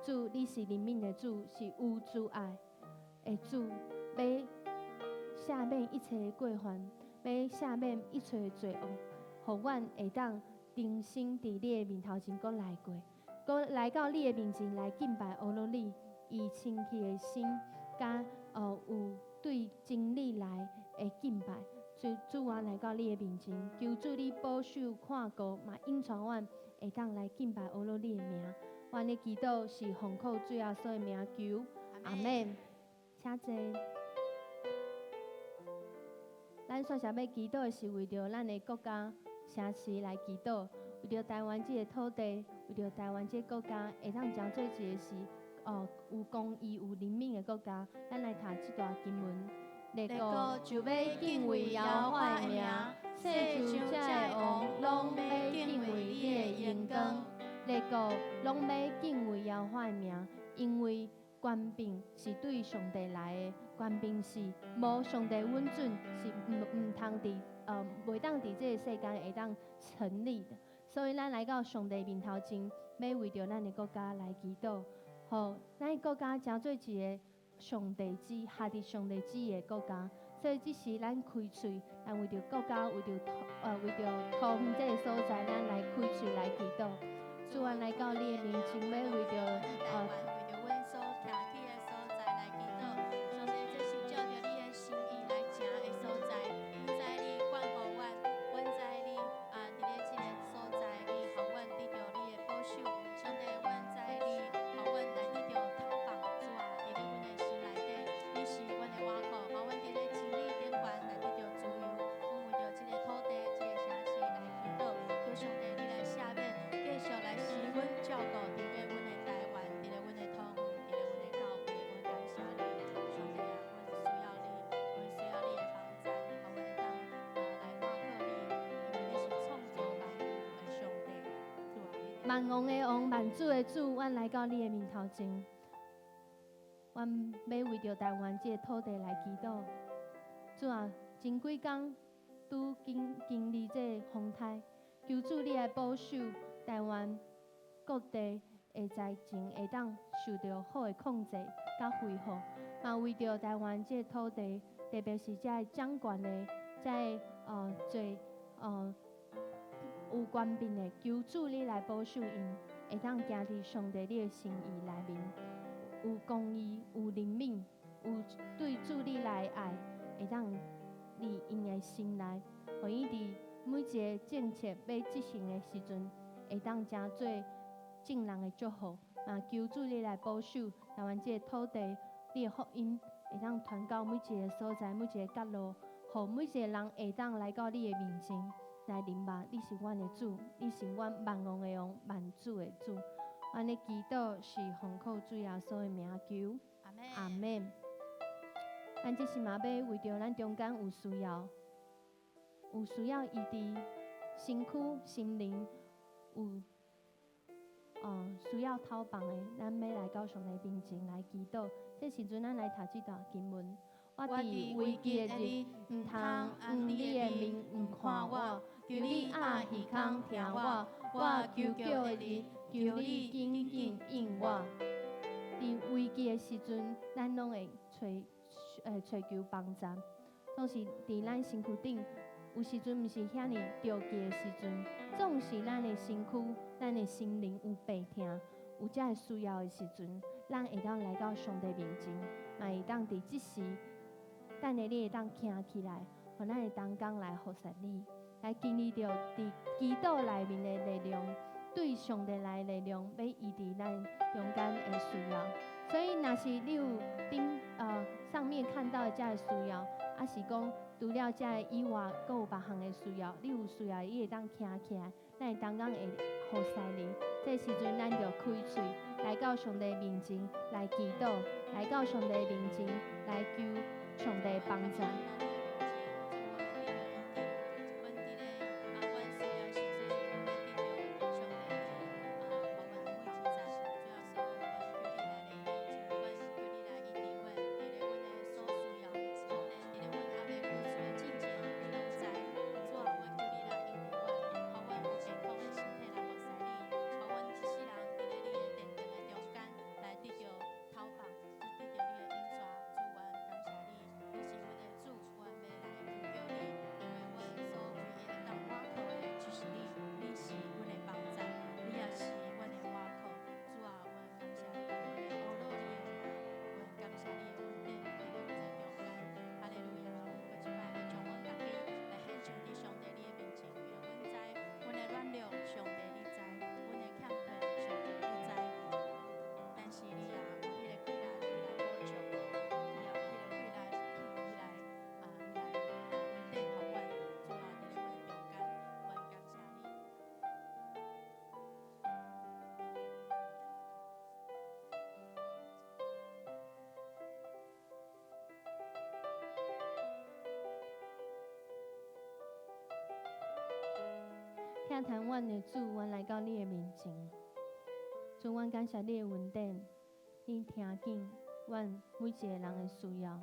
主，你是怜悯的主，是有主爱的主，要赦免一切的过犯，要赦免一切的罪恶，互阮会当定心伫你的面头前，搁来过，搁来到你的面前来敬拜阿罗你，以清气的心，甲有对真理来的敬拜。主啊，来到你的面前，求主你保守看顾，嘛引传阮会当来敬拜阿罗你的名。阮的祈祷是奉靠主耶稣的名求，阿门。请坐。咱煞想要祈祷的是为着咱的国家城市来祈祷，为着台湾这个土地，为着台湾这个国家会当将做一个是有公义、有人民的国家。咱来读这段经文。列国就要敬畏耶和华的名，世上遮的王拢要敬畏你的荣光。列国拢要敬畏耶和华的名，因为权柄是对上帝来的，权柄是无上帝允准，是唔通伫袂当伫这个世间会当成立的。所以咱来到上帝面头前，要为着咱的国家来祈祷，互咱的国家成做一个上帝旨下伫上帝旨意的国家。所以这是咱开喙，咱为着国家，为着桃园这个所在，咱来开喙来祈祷。主啊，来到你的面前，要为着为着阮所徛起的所在来祈祷。上帝，这是照着你的心意来行的所在。阮知你管护阮，阮知你伫咧这个所在，你互阮得到你的保守。上帝，阮知你互阮来得到透放。主啊，伫咧阮的心内底，你是阮的倚靠，互阮伫咧真理顶悬来得到自由。阮为着这个土地、这个城市来祈祷，求上帝你来赦免，继续来施阮照顾伫咧阮的台湾，伫咧阮的土园，伫咧阮的教会，阮感谢你，上帝啊，阮需要你，阮需要你的帮助，互阮会当来倚靠你，因为你是创造万物的上帝。主啊，你万王的王，万主的主，阮来到你的面头前，阮要为着台湾这个土地来祈祷。主啊，前几工拄经历这个风台，求主你来保守台湾各地的财政会当受到好的控制甲恢复，嘛为着台湾这个土地，特别是遮个掌权的、遮个做有权柄的，求主你来保守因，会当行伫上帝你的心意内面，有公义、有怜悯、有对主你来的爱，会当伫因的心内，互伊伫每一个政策要执行的时阵，会当成做众人的祝福。嘛，求主你来保守台湾这个土地，你的福音会当传到每一个所在、每一个角落，互每一个人会当来到你的面前来明白，你是阮的主，你是阮万王的王、万主的主。阮的祈祷是奉靠主耶稣的名求，阿门。阿门。咱这是嘛要为着咱中间有需要医治身躯、心灵有需要透放的，咱要来到上帝面前来祈祷。这时阵，咱来读这段经文。我伫危机的日，毋通用你的面毋看我，求你压耳孔听我。我求救的日，求你紧紧应我。伫危机的时阵，咱拢会找求帮助，总是伫咱身躯顶。有时阵毋是遐尼着急的时阵，总是咱的身躯、咱的心灵有病痛、有遮个需要的时阵，咱会当来到上帝面前，嘛会当伫即时，等下你会当站起来，互咱的同工来服侍你，来经历着伫祈祷内面的力量，对上帝来的力量，要医治咱中间的需要。所以，若是你有上面看到的遮个需要，还是讲除了遮个以外，阁有别项的需要，你有需要，伊会当站起来，咱的同工会服侍你。这时阵，咱就开喙来到上帝面前来祈祷，来到上帝面前来求上帝帮助。听谈阮的主，阮来到你的面前。主，阮感谢你的恩典，你听见阮每一个人的需要。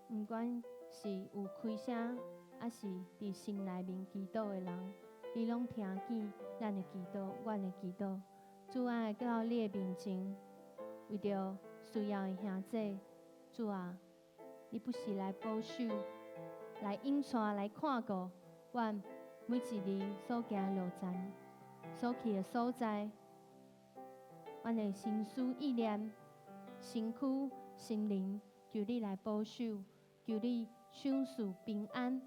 毋管是有开声，还是伫心内面祈祷的人，你拢听见咱的祈祷，阮的祈祷。主，阮来到你的面前，为着需要的兄弟，主啊，你不是来保守、来引带、来看顾阮每一日所行的路程、所去的所在，阮的心思意念、身躯、心灵，求你来保守，求你赏赐平安、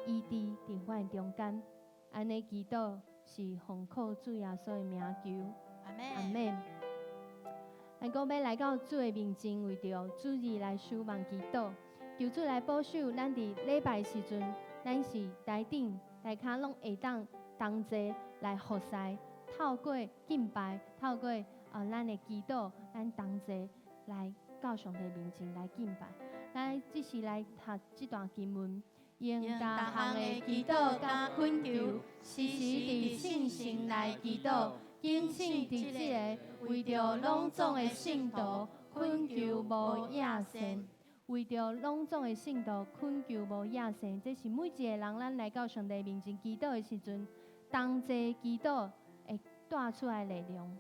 医治伫阮中间。安尼祈祷是奉靠主耶稣的名求，阿门。咱阁要来到主的面前，为着主日来守望祈祷，求主来保守咱伫礼拜时阵，咱是台顶大骹拢会当同齐来服侍，透过敬拜，透过咱的祈祷，咱同齐来到上帝面前来敬拜。咱只是来读这段经文。用各项的祈祷甲恳求，时时伫信心来祈祷，谨慎伫即个为着拢总的圣徒恳求无野线，为着拢总的圣徒恳求无野线，这是每一个人咱来到上帝面前祈祷的时阵，同齐祈祷会带出来力量，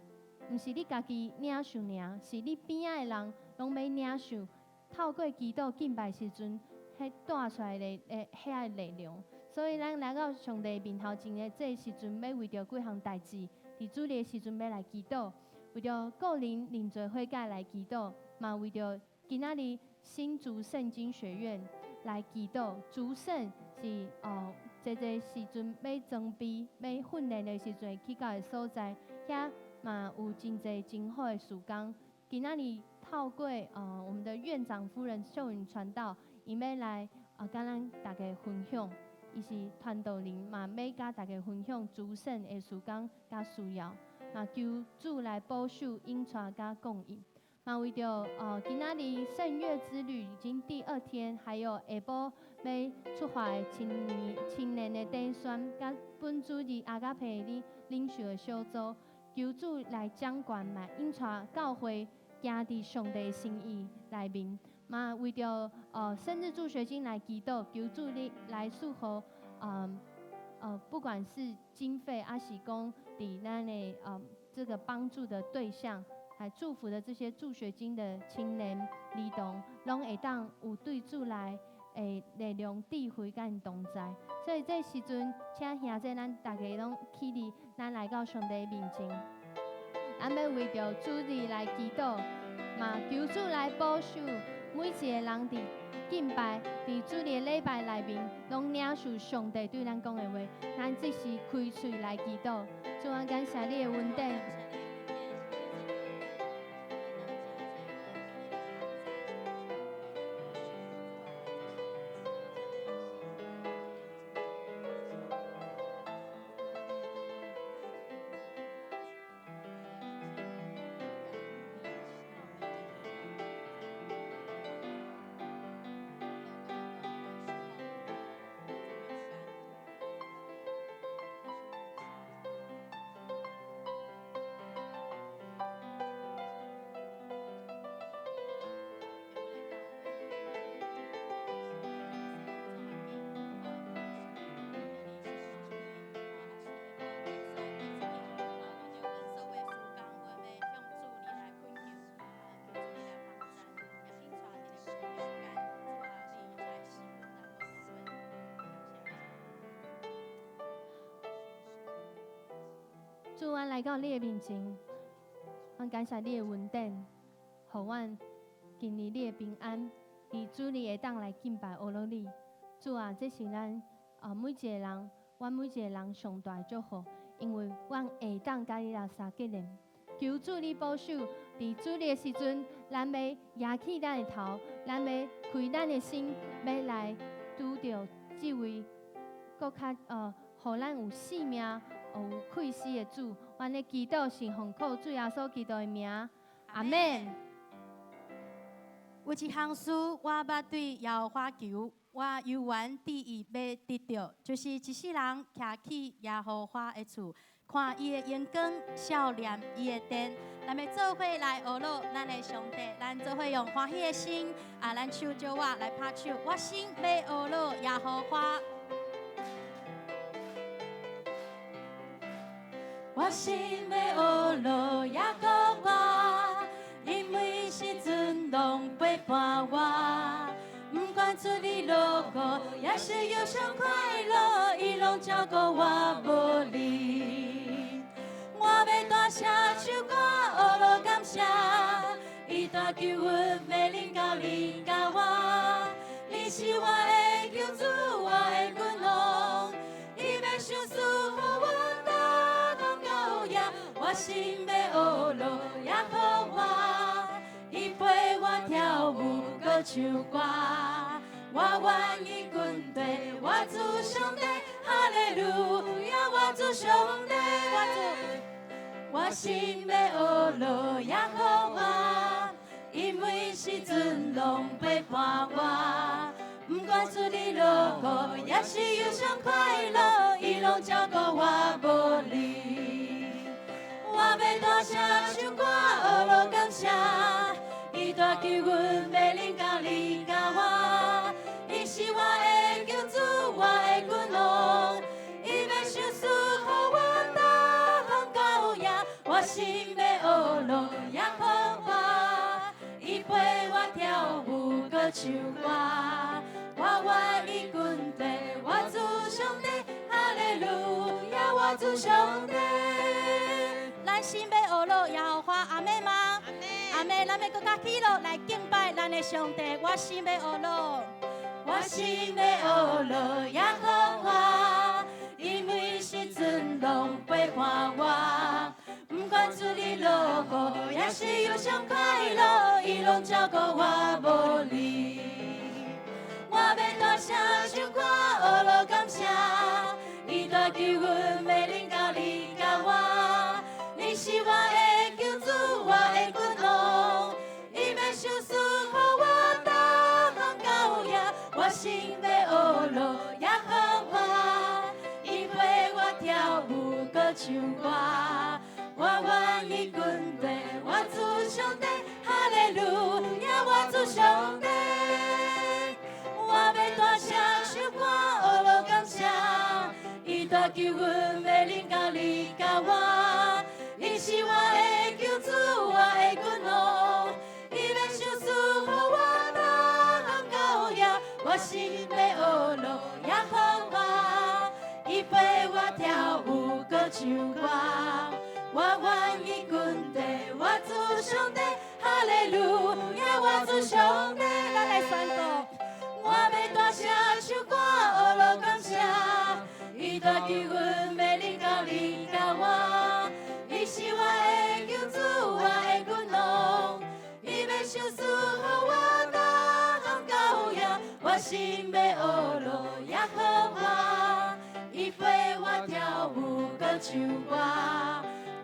毋是你家己领受尔，是你边仔的人拢要领受。透过祈祷敬拜时阵，迄带出来的遐力量，所以咱来到上帝面头前的这时阵，要为着几项代志，伫主日的时阵要来祈祷，为着个人认罪悔改来祈祷，嘛为着今仔日新竹圣经学院来祈祷。主圣是这时阵要装备、要训练的时阵会去到的所在，遐嘛有真侪真好的事工。今仔日透过我们的院长夫人秀云传道。伊要来甲咱大家分享，伊是传道人嘛，要甲大家分享主圣的事工甲需要，嘛求主来保守、引带甲供应。嘛为着今仔日圣月之旅已经第2天，还有下晡要出发的青年的短宣，甲本主日阿甲培哩领袖的小组，求主来掌管嘛，引带教会行伫上帝的心意内面。嘛，为着生日助学金来祈祷，求主你来祝福不管是经费，还是讲伫咱的这个帮助的对象，还祝福的这些助学金的青年儿童，拢会当有对主来力量、智慧甲同在。所以这时阵，请兄弟咱大家拢起立，咱来到上帝面前，咱要为着主日来祈祷，嘛求主来保守。每一个人伫敬拜、伫主日的礼拜内面，拢领受上帝对咱讲的话，咱只是开嘴来祈祷。主啊，感谢你的恩典。主，阮来到你的面前，阮感谢你的恩典，互阮经历你的平安，伫主你会当来敬拜阿罗你。主啊，这是咱每一个人，阮每一个人上大的祝福，因为阮会当甲你来相结连。求主你保守，伫主你的时阵，咱要扬起咱的头，咱要开咱的心，要来拄着这位搁较互咱有性命。有气息的主，阮的祈祷是奉靠主耶稣基督的名，阿门。有一项事，我捌对耶和华求，我犹原第一要得到，就是一世人徛起耶和华的厝，看伊的阳光，笑脸伊的殿。咱要做伙来学乐咱的上帝，咱做伙用欢喜的心，咱手招我来拍手，我心要学乐耶和华。我心要学乐耶和华，因为时阵拢陪伴我。不管出力落雨，也是忧伤快乐，伊拢照顾我无离。我要大声唱歌，学乐感谢，伊大救阮，要领到你甲我。你是我的救主，我的君王，伊要赏赐予我大方高雅。我心要学乐耶和华，伊陪我跳舞，搁唱歌。我愿意军队，我主上帝，哈利路亚，我主上帝，我心要学乐耶和华，因为时阵拢陪伴我。不管出力落雨，也是忧伤快乐，伊拢照顾我无离。我要大声唱歌，学乐感谢，伊大救阮，要领到你甲我。伊是我的救主，我的君王，伊要赏赐予我大方高雅。我心要学乐耶和华，伊陪我跳舞，搁唱歌。我愿意军队，我主上帝，哈利路亚，我主上帝。咱心要学乐耶和华，阿妹吗？阿妹，咱要搁较起落来敬拜咱的上帝。我心要学乐。我心要学乐耶和华，因为时阵拢陪伴我。不管出力落雨，也是忧伤快乐，伊拢照顾我无离。我要大声唱歌，学乐感谢，伊大救阮，要领到你甲我。你是我的救主，我的君王，伊要赏赐予我大方高雅。我心要学乐耶和华，伊陪我跳舞，搁唱歌。我愿意军队，我主上帝，哈利路亚，我主上帝。我要大声唱歌，学乐感谢，伊大救阮，要领到你甲我。伊是我的救主，我的君王，伊要赏赐予我大方高雅。我心要学乐耶和华，伊陪我跳舞，搁唱歌。我愿意军队，我主上帝，哈利路亚，我主上帝。咱来宣告。我要大声唱歌，学乐感谢，伊大救阮，要领到你甲我。伊是我的救主，我的君王，伊要赏赐予我大方高雅。我心要学乐耶和华，伊陪我跳舞，搁唱歌。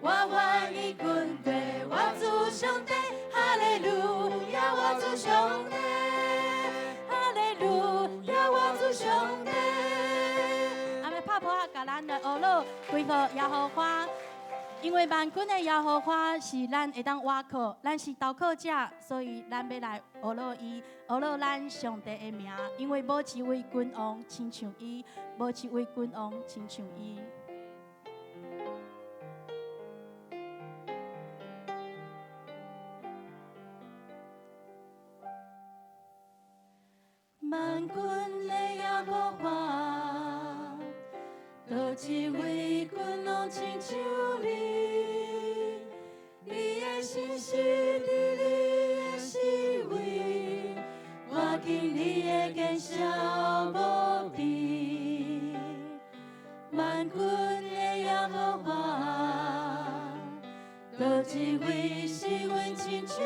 我愿意军队，我主上帝，哈利路亚，我主上帝。我主上帝，阿妹拍破甲咱的学乐归给耶和华，因为万军的耶和华是咱会当倚靠，咱是投靠者，所以咱要来学乐伊，学乐咱上帝的名，因为无一位君王亲像伊，无一位君王亲像伊。万军的耶和华，多一位君王亲像你，你的心是你的思维，我经你的坚守无比。万军的耶和华，多一位是阮亲像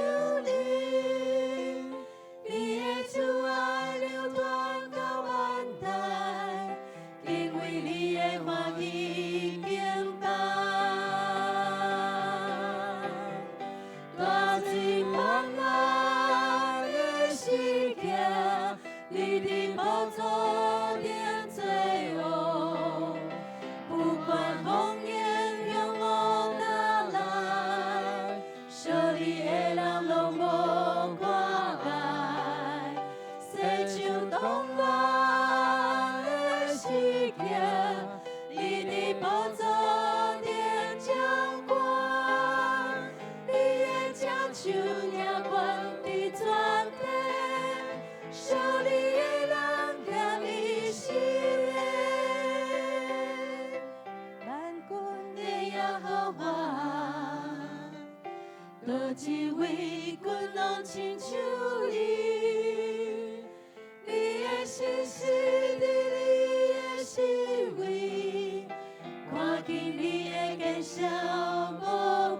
你，你的慈爱流传到万代，因为你的欢喜敬拜。大水泛滥的时刻，你的宝座顶作王，不管风烟向我打来，属你的人拢无看爱，世上动乱的世界，你的宝座顶掌管，你的掌手领管的全地。属你的人行你心的，万军的耶和华，多一位君王亲像你，你的心是伫你的思维，看见你的坚强无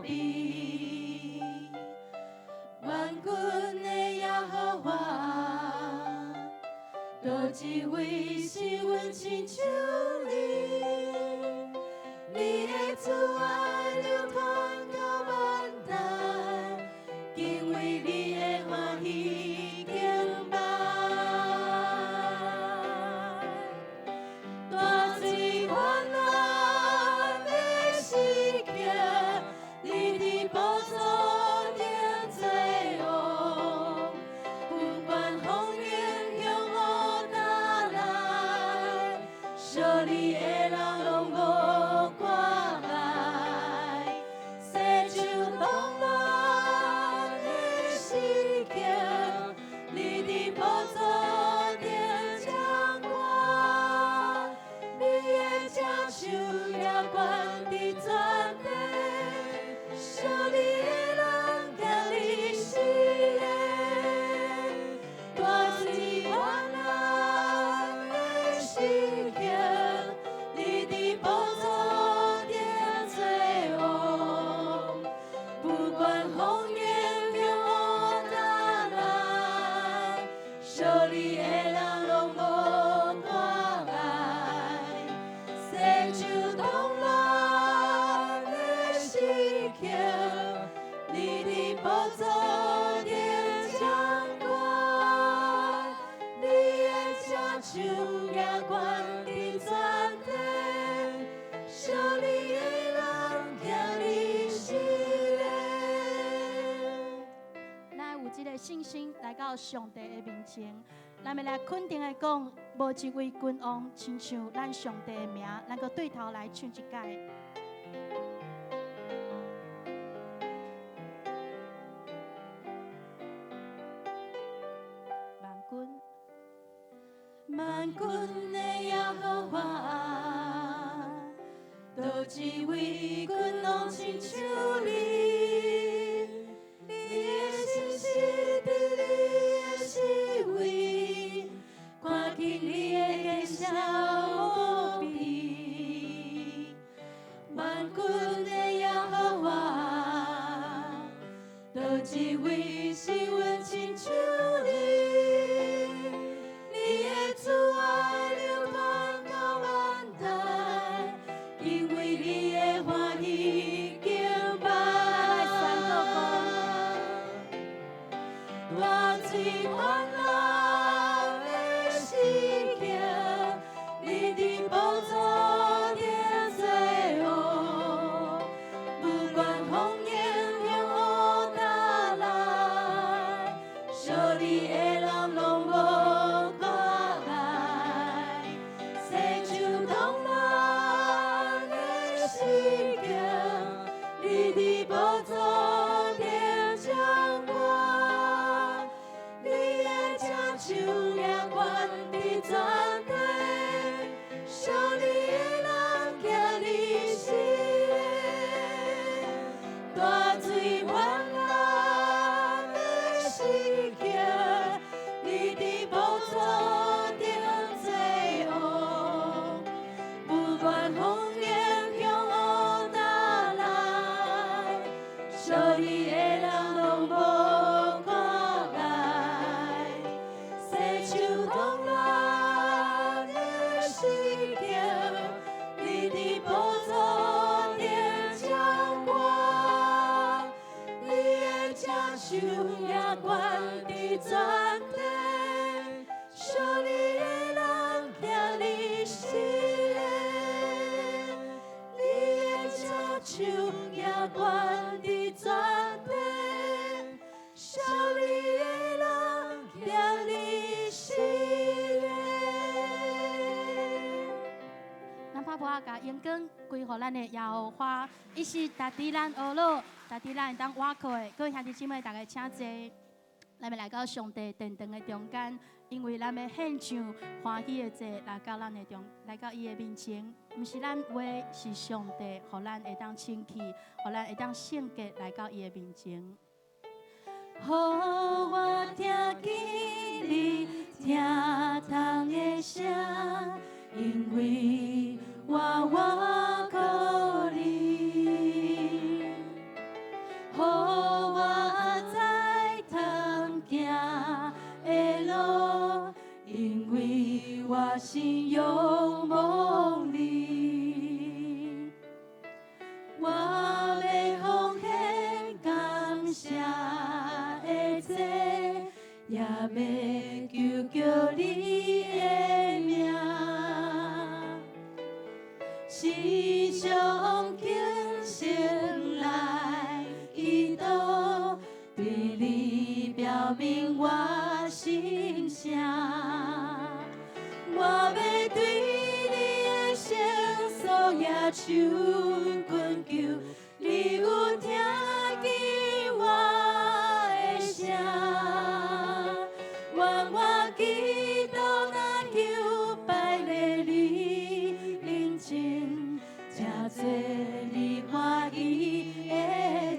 比，万军的耶和华。多一位是阮亲像你，你的慈爱流传到万代，敬畏你的欢喜敬拜。大水泛滥的世界，你的宝座顶作王，不管风烟向我打来，属你的人拢无看爱，世上动乱的世界，你的宝座顶掌管，你的掌手也管的全地，属你的人行你心的。大水泛滥的世界，你的宝座顶作王，不管风烟向我打来，属你的人拢无看爱，世上动乱的世界，你的宝座顶掌管，你的掌手也管的全地，属你的人行你心的。咱有这个信心来到上帝的面前，咱要来肯定的讲，无一位君王亲像咱上帝的名，咱个对头来唱一届。万军。万军的耶和华，多一位君王亲像你，你的心是伫你的思维，看见你的坚强无比。万军的耶和华，多一位是阮亲像你。你的慈爱流传到万代，因为你的欢喜敬拜。大水泛滥的世界，你的宝座顶作王，不管风烟向我打来，属你的人拢无看爱，世上动乱的世界，你的宝座顶掌管，你的掌手也管的全地，属你的人行你心的。大水泛滥的世界，你的宝座顶作王，不管风烟向我打来，属你的人拢无看爱，世上动乱的世界，你的宝座顶掌管，你的掌手也管的全地，属甲阳光归互咱的耶和华，伊是达伫咱恶路，达伫咱会当倚靠的。各位兄弟姊妹，大家请坐，咱要来到上帝殿堂的中间，因为咱要献上欢喜的祭来到伊的面前。毋是咱话，是上帝，互咱会当清气，互咱会当圣洁来到伊的面前。予我听见你听痛的声，因为我靠你，予我再通行的路，因为我心仰望你，我要奉献感谢。也要求求你的名，时常虔诚来祈祷，对你表明我心声。我要对你的圣所野手困求，你有听见我的声？愿我祈祷那求拜在你面前，正做你欢喜的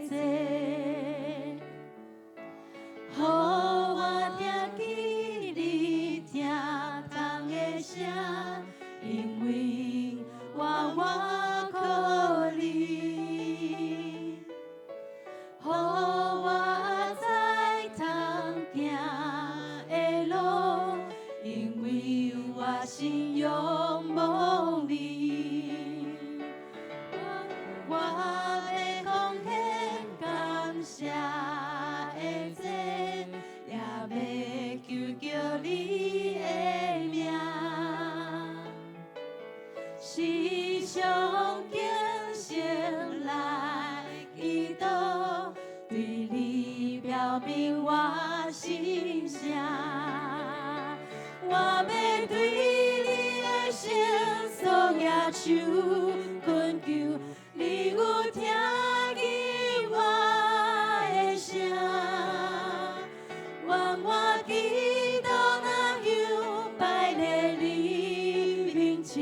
祭。予我听见你听痛的声，因为我靠你。予我再通行的路，因为我心仰望你。我要奉献感谢的祭，也要求求你的名，时常虔诚来祈祷，对你表明我心声。我要对你的圣所野手困求，你有听见我的声？愿我祈祷那求拜在你面前，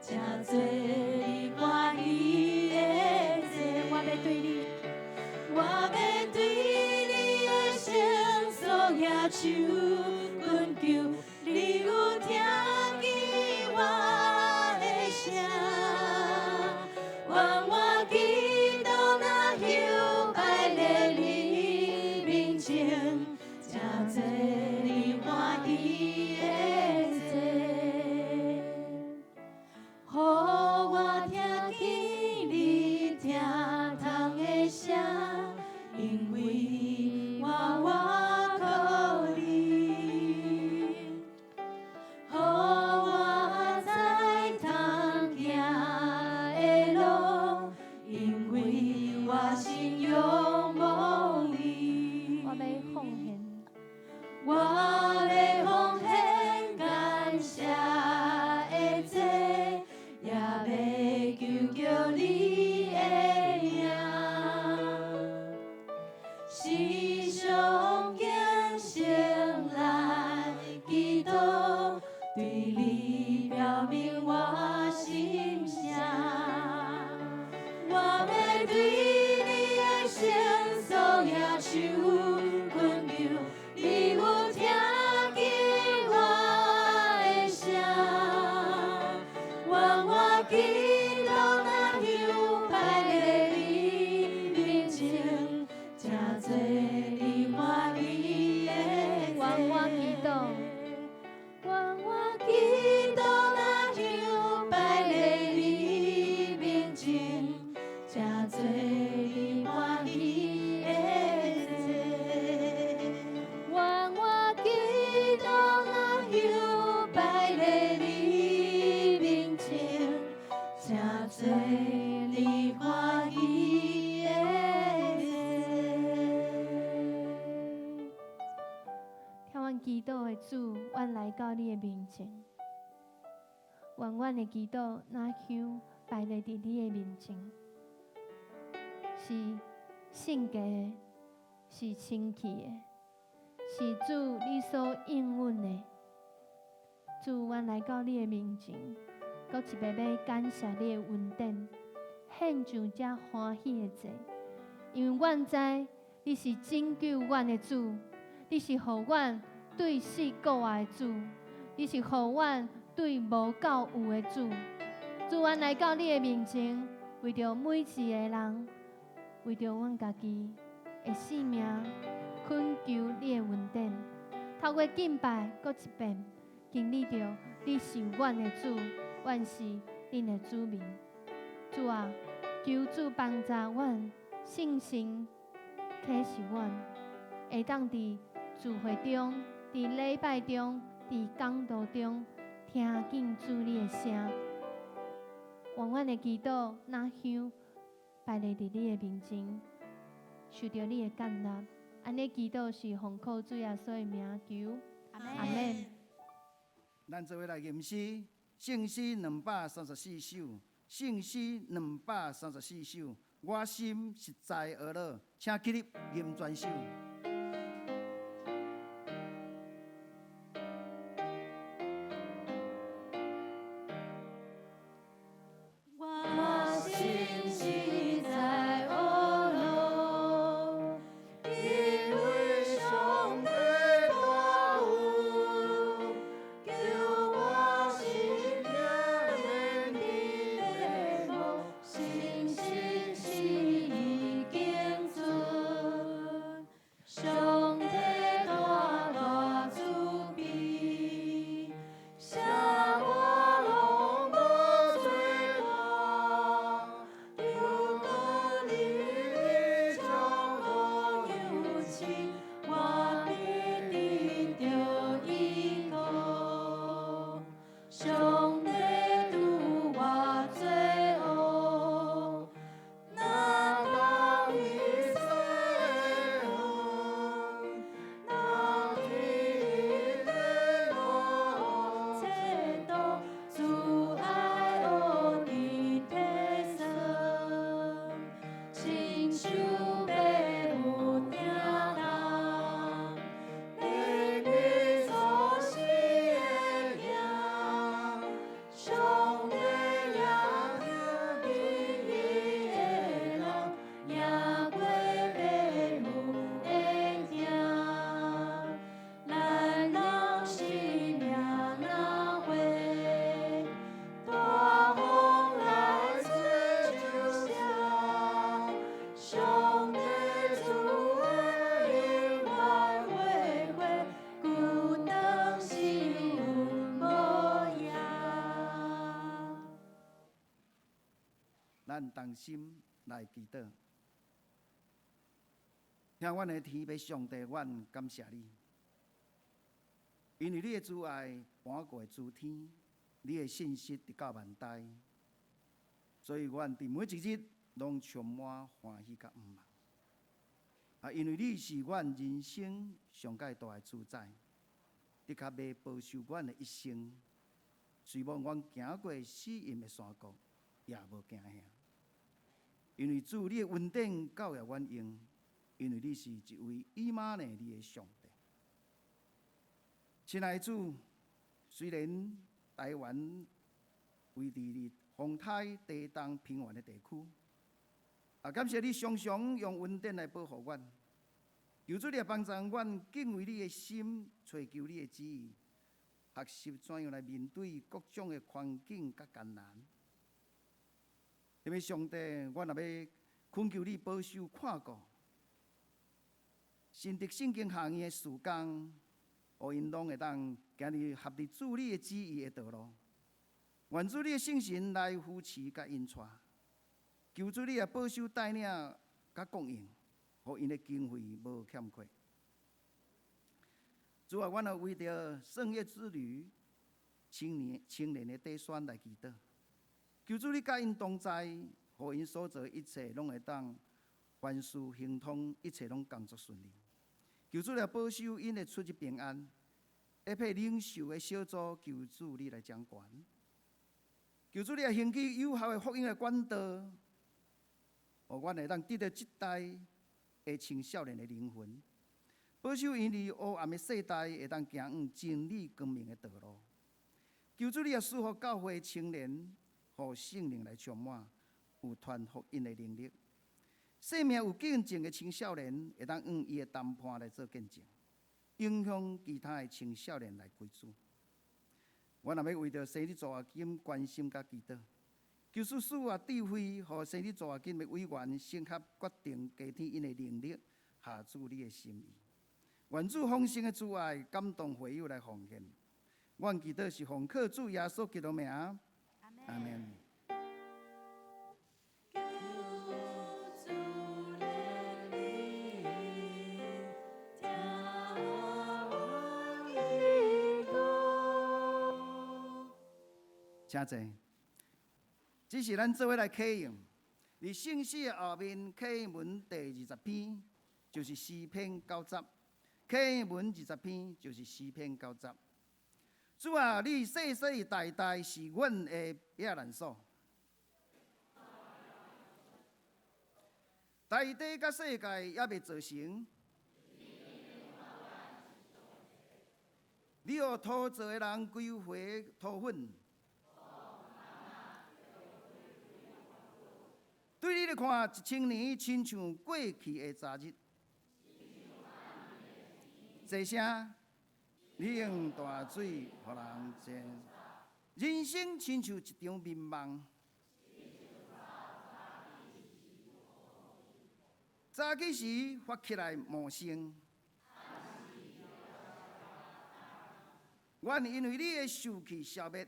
正做你欢喜的祭。我要对你，我要对你的圣所野手困求，你有听见我的声？愿我祈祷那求拜在你面前，正做你欢喜的祭。予我听见你听痛的声，因为我靠你。予我再通行的路，因为我心仰望你。我要奉献，我要奉献感谢的祭，也要求求你的名，时常虔诚来祈祷，对你表明我心声。我要对你的圣所野手困求，你有听见我的声？愿我祈祷那求拜在你面前，正做你欢喜的祭。愿我祈祷，愿我祈祷那求拜在你面前，正做你欢喜的祭。愿我祈祷那求拜在你面前，正做你欢喜的祭。听阮祈祷的主，阮来到你的面前。愿阮的祈祷若香摆咧伫你的面前，是圣洁的，是清气的，是主你所应允的。主，阮来到你的面前，搁一摆要感谢你的恩典，献上这欢喜的祭，因为阮知你是拯救阮的主，你是互阮对死过活的主，你是互阮对无够有的主。主，阮来到你的面前，为着每一个人，为着阮家己的性命，恳求你的恩典，透过敬拜，搁一遍经历着你是阮的主，阮是恁的子民。主啊，求主帮助阮信心启示阮，会当伫聚会中、伫礼拜中、伫讲道中听见主你的声。愿阮的祈祷若香摆咧伫你的面前，受着你的接纳。安尼祈祷是奉靠主耶稣的名求，阿门。咱做伙来吟诗，圣诗234首，圣诗234首。我心实在恶乐，请起立吟全首。咱同心来祈祷，听阮的天父上帝，阮感谢你，因为你的慈爱搬过诸天，你的信息直到万代，所以阮伫每一日拢充满欢喜甲毋茫。因为你是阮人生上界大的主宰，你较要保守阮的一生，虽无阮行过死荫的山谷，也无惊吓。因为主你的恩典教育阮用，因为你是一位以马内利的上帝。亲爱的主，虽然台湾位伫风台地动平原的地区，感谢你常常用恩典来保护阮。求主你帮助阮敬畏你的心，追求你的旨意，学习怎样来面对各种的环境甲艰难。因为上帝，我也要恳求你保守看顾，新的圣经行业的事工，互因拢会当行入合你主你的旨意的道路。愿主你的圣神来扶持甲引带，求主你也保守带领甲供应，互因的经费无欠缺。主啊，阮也为着圣约之旅青年的短宣来祈祷。求主你甲因同在，互因所做一切拢会当凡事行通，一切拢工作顺利。求主来保守因的出入平安，一配领袖的小组，求主你来掌管。求主你也兴起有效的福音的管道，互阮会当得到即代的青少年的灵魂，保守因离黑暗的世代会当行往真理光明的道路。求主你也赐福教会青年，互圣灵来充满，有传福音的能力。生命有见证的青少年会当用伊的谈判来做见证，影响其他的青少年来归主。我若要为着生日助学金关心甲祈祷，求主赐我智慧，互生日助学金的委员审核决定加添因的能力，下主你的心意。愿主丰盛的主爱感动会友来奉献。阮祈祷是奉靠主耶稣基督名，阿门。请坐。这是咱做伙来启用，伫圣诗的后面启文第20篇，就是诗篇90。启文20篇就是诗篇90。主啊，你世世代代是阮的避难所，大地甲世界也未造成，你予土造的人归回土粉。对你来看，1000年亲像过去的昨日。这声，你用大水，互人煎。人生亲像一场眠梦。早起时发起来梦醒。阮因为你的受气消灭。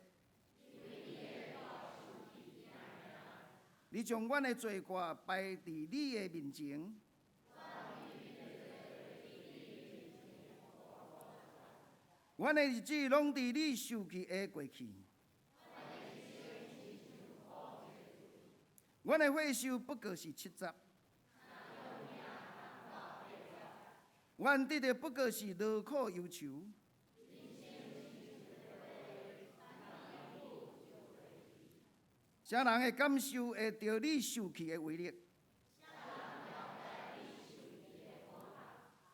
你将阮的罪过摆伫你的面前，阮的日子拢伫你受气的过去，阮的岁数不过是70，阮得的不过是劳苦忧愁。啥人会感受会着你受气的威力？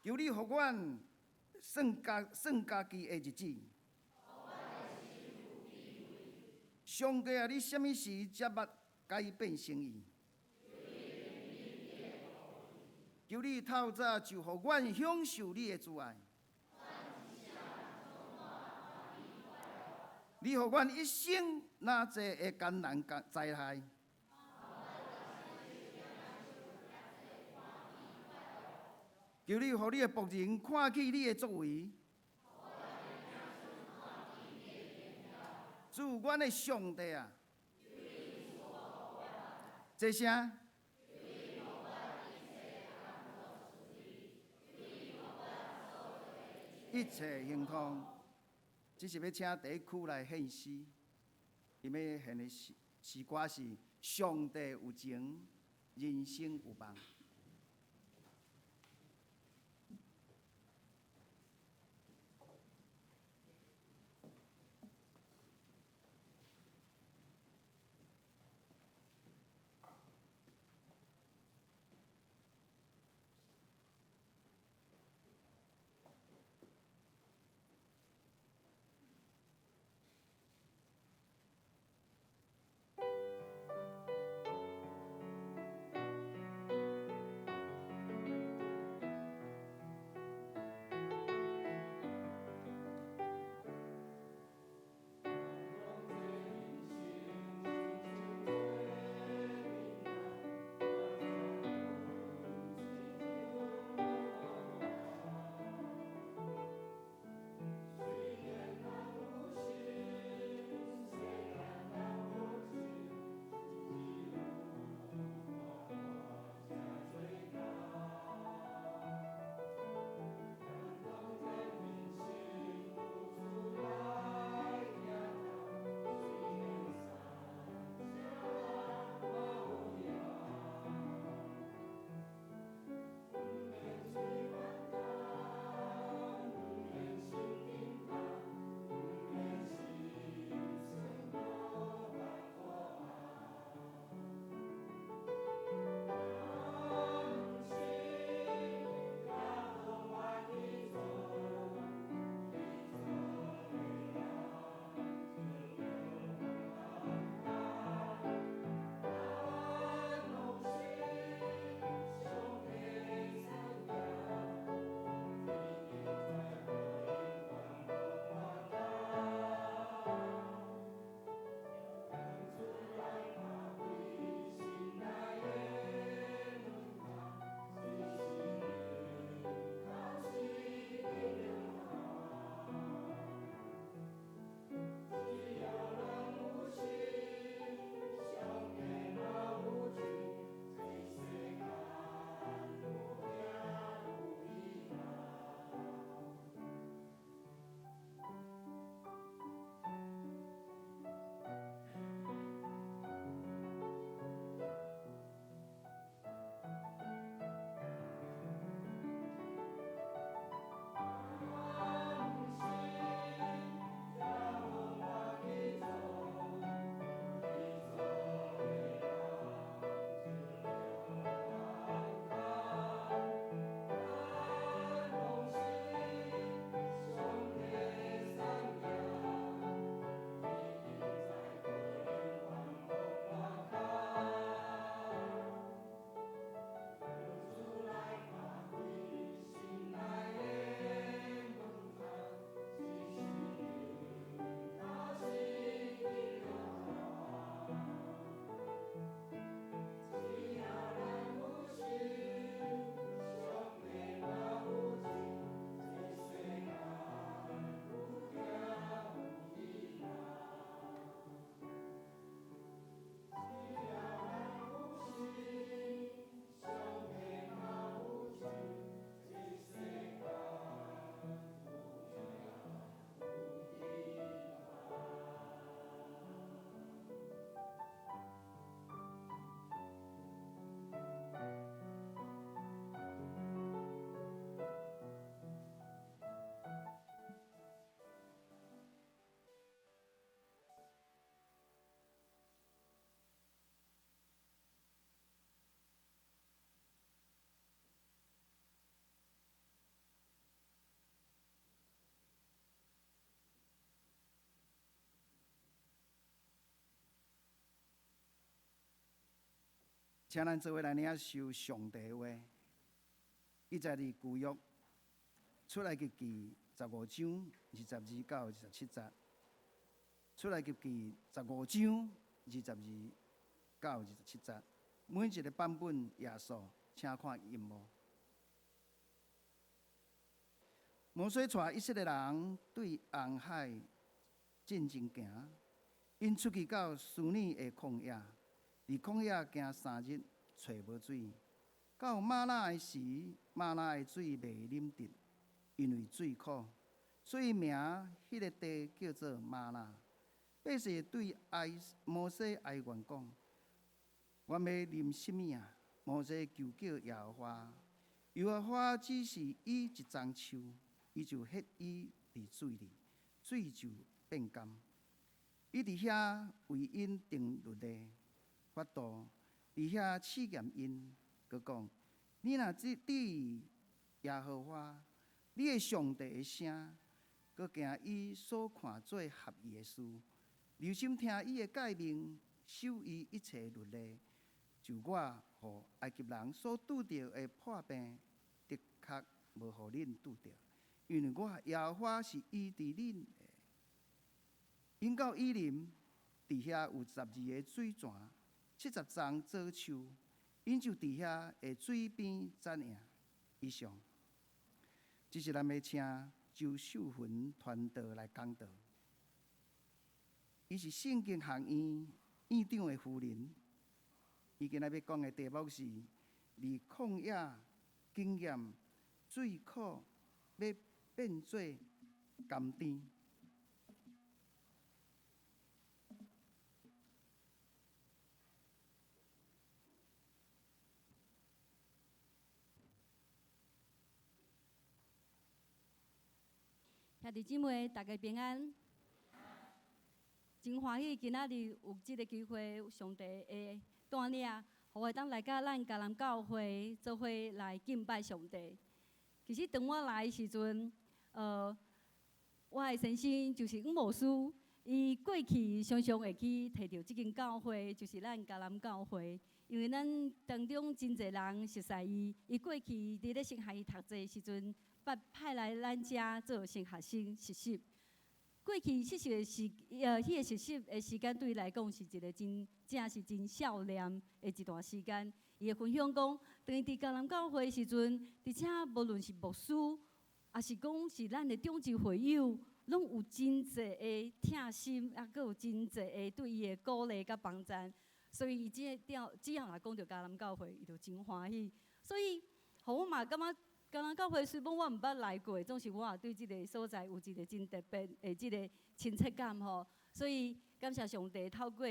求你予阮算家己的日子。上帝啊，你什么时才捌改变心意？求你透早就予阮享受你的慈爱。你予阮一生哪济的艰难灾害，求你予你的仆人看起你的作为，主阮的上帝啊，这声，一切亨通。只是要请第一区来献诗，伊要献的诗歌是《上帝有情，人生有望》。请咱做伙来领受上帝的话。伊在伫旧约出来记15章22到27节，出来记15章22到27节，每一个版本耶稣，请看音幕。摩西带以色列人对红海进前行，因出去到苏尼的旷野，伫旷野行3日，找无水。到玛纳的时，玛纳的水未啉得，因为水苦，所以名迄个地叫做玛纳。百姓对摩西哀怨讲：“我要啉什么啊？”摩西求叫耶和华，耶和华指示伊一丛树，伊就ฮ็伊伫水里，水就变甘。伊伫遐为因定律例、法度，伫遐试验因。佮讲，你若只对耶和华，你的上帝的声，佮行伊所看做合意的事，留心听伊的诫命，守伊一切律例，就我互埃及人所拄着的破病，的确无互恁拄着，因为我耶和华是医治恁的。因到以琳，伫遐有12个水泉，70丛果树。因就伫遐的水边展影以上，这是咱要请周秀芬传道来讲道。伊是圣经学院院长的夫人。伊今仔要讲的题目是：离旷野经验最苦，要变做甘甜。兄弟姊妹，大家平安。真欢喜，今仔日有这个机会，上帝的带领，互我当来到咱迦南教会做伙来敬拜上帝。其实当我来的时阵，我的先生就是黄牧师，伊过去常常会去提到这间教会，就是咱迦南教会。因为咱当中真侪人熟悉伊，伊过去伫咧先学院读册的时阵，派来咱遮做先学生实习。过去实习的迄个实习的时间对伊来讲是一个正是真少年的一段时间。伊会分享讲，当伊伫迦南教会的时阵，而且无论是牧师，也是讲是咱的长期会友，拢有真侪的疼心，也佫有真侪的对伊的鼓励甲帮助。所以伊只要若讲到迦南教会，伊就真欢喜。所以，互我嘛感觉迦南教会虽然我毋捌来过，总是我也对即个所在有一个真特别的即个亲切感吼。所以感谢上帝透过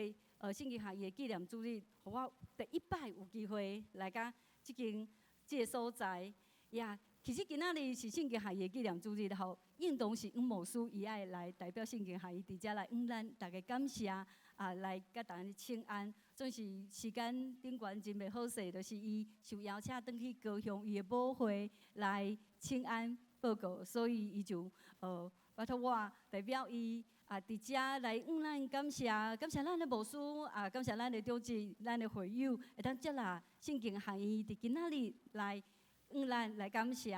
圣经学院的纪念主日，互我第一摆有机会来甲即个所在呀。其实今仔日是圣经学院的纪念主日，吼，应当是黄牧师伊爱来代表圣经学院伫遮来咱大家感谢来甲大家请安。总是时间顶悬真袂好势，就是伊受邀请转去高雄伊的母会来请安报告，所以伊就拜托我代表伊伫遮来咱感谢咱的牧师感谢咱的长子、咱的会友，会当接纳圣经学院伫今仔日来咱来感谢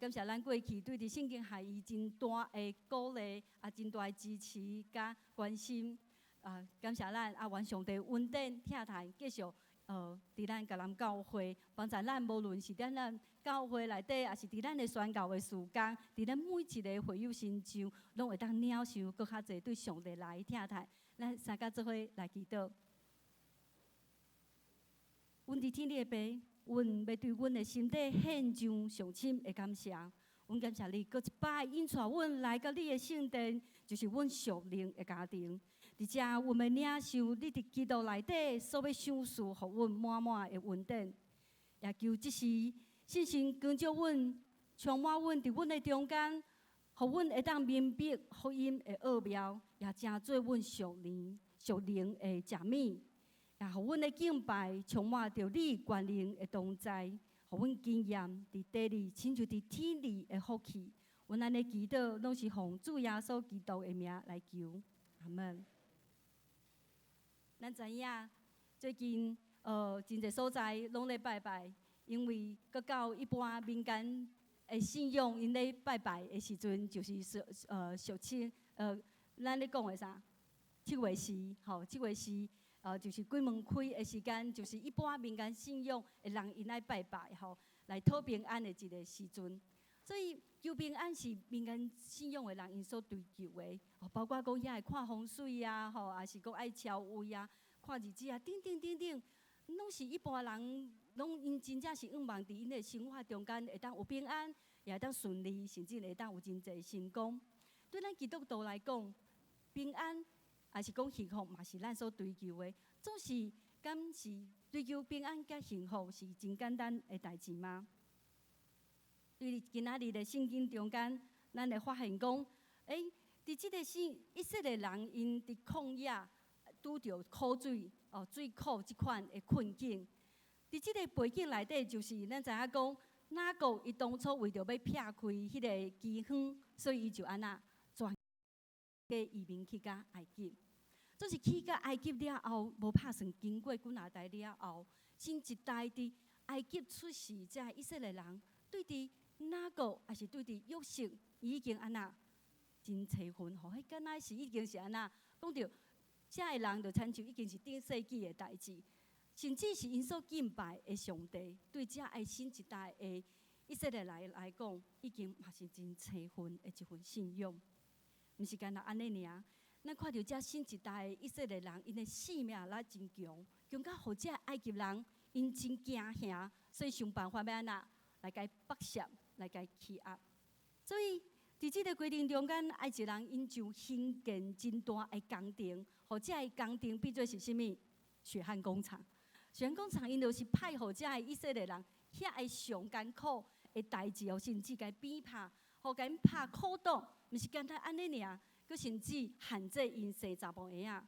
感谢咱过去对伫圣经学院真大的鼓励真大的支持甲关心。感谢咱愿上帝稳定疼叹，继续伫咱迦南教会帮助咱，无论是伫咱教会内底，也是伫咱的宣教的事工，伫咱每一个会友身上，拢会当领受搁较侪对上帝来疼叹。咱三甲做伙来祈祷。阮伫天里的爸，阮要对阮的身体献上上深的感谢。阮感谢你，搁一摆引带阮来到你的圣殿，就是阮属灵的家庭。伫遮，阮要领受你伫基督内底所要赏赐，互阮满满的恩典。也求即时信心光照阮，充满阮伫阮的中间，互阮会当明白福音的奥妙，也成做阮属灵的食物。也互阮的敬拜充满着你权能的同在，互阮经验伫地里，亲像伫天里的福气。阮安尼祈祷，拢是奉主耶稣基督的名来求，阿门。咱知影最近真侪所在拢咧拜拜，因为佮到一般民间的信仰，因咧拜拜的时阵，就是俗称咱咧讲的啥？7月4，吼，7月4，就是鬼门开的时间，就是一般民间信仰的人因来拜拜，吼，来讨平安的一个时阵。所以求平安是民间信仰的人因所追求的，包括讲遐会看风水啊，吼，还是讲爱超位啊、看日子啊，等等等等，拢是一般人拢因真正是仰望伫因的生活中间会当有平安，也会当顺利，甚至会当有真侪成功。对咱基督徒来讲，平安还是讲幸福，嘛是咱所追求的。总是敢是追求平安甲幸福是真简单的代志吗？对今仔日的圣经中间，咱会发现讲，伫即个以色列人因伫旷野拄着苦水、水苦即款的困境。伫即个背景内底，就是咱知影讲，哪个伊当初为着要撇开迄个饥荒，所以伊就安那转个移民去到埃及。就是去到埃及了后，无拍算经过几啊代了后，新一代伫埃及出世这以色列人，对伫哪个还是对伫约瑟，伊已经安那真切分，吼，迄敢若是已经是安那讲着，遮个人就亲像已经是顶世纪的代志，甚至是因所敬拜的上帝，对遮个新一代的以色列人来讲，已经嘛是真切分的一份信仰，毋是干那安尼尔。咱看到遮新一代的以色列人，因的性命来真强，强到互遮埃及人因真惊吓，所以想办法要安那来甲伊剥削，来甲伊欺压。所以伫即个过程中间，埃及人因就兴建真大的工程，或者个工程变做是啥物？血汗工厂。血汗工厂因就是派互遮个以色列人遐个上艰苦的代志哦，甚至甲伊鞭拍，互甲因拍苦毒，毋是简单安尼尔。佮甚至限制因生查某婴仔，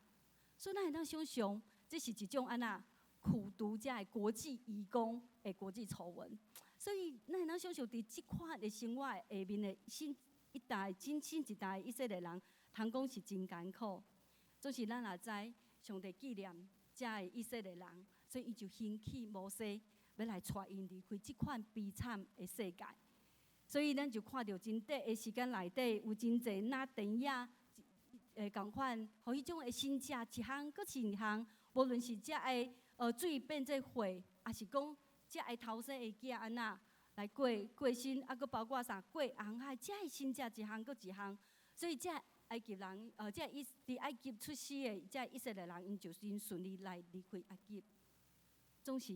所以咱会当想象，这是一种安那苦读遮的国际移工的国际丑闻。所以咱会当想象，伫即款的生活下面的新一代以色列人，通讲是真艰苦。总是咱也知，上帝纪念遮的以色列人，所以伊就兴起摩西，要来带因离开即款悲惨的世界。所以咱就看到真短的时间内底，有真侪那电影，共款，互迄种的新食一项搁一项，无论是遮个水变做火，也是讲遮个头生的囝安那来过身，啊，搁包括啥过红海，遮个新食一项搁一项。所以遮埃及人，遮伫埃及出世的遮以色列人，因就真顺利来离开埃及。总是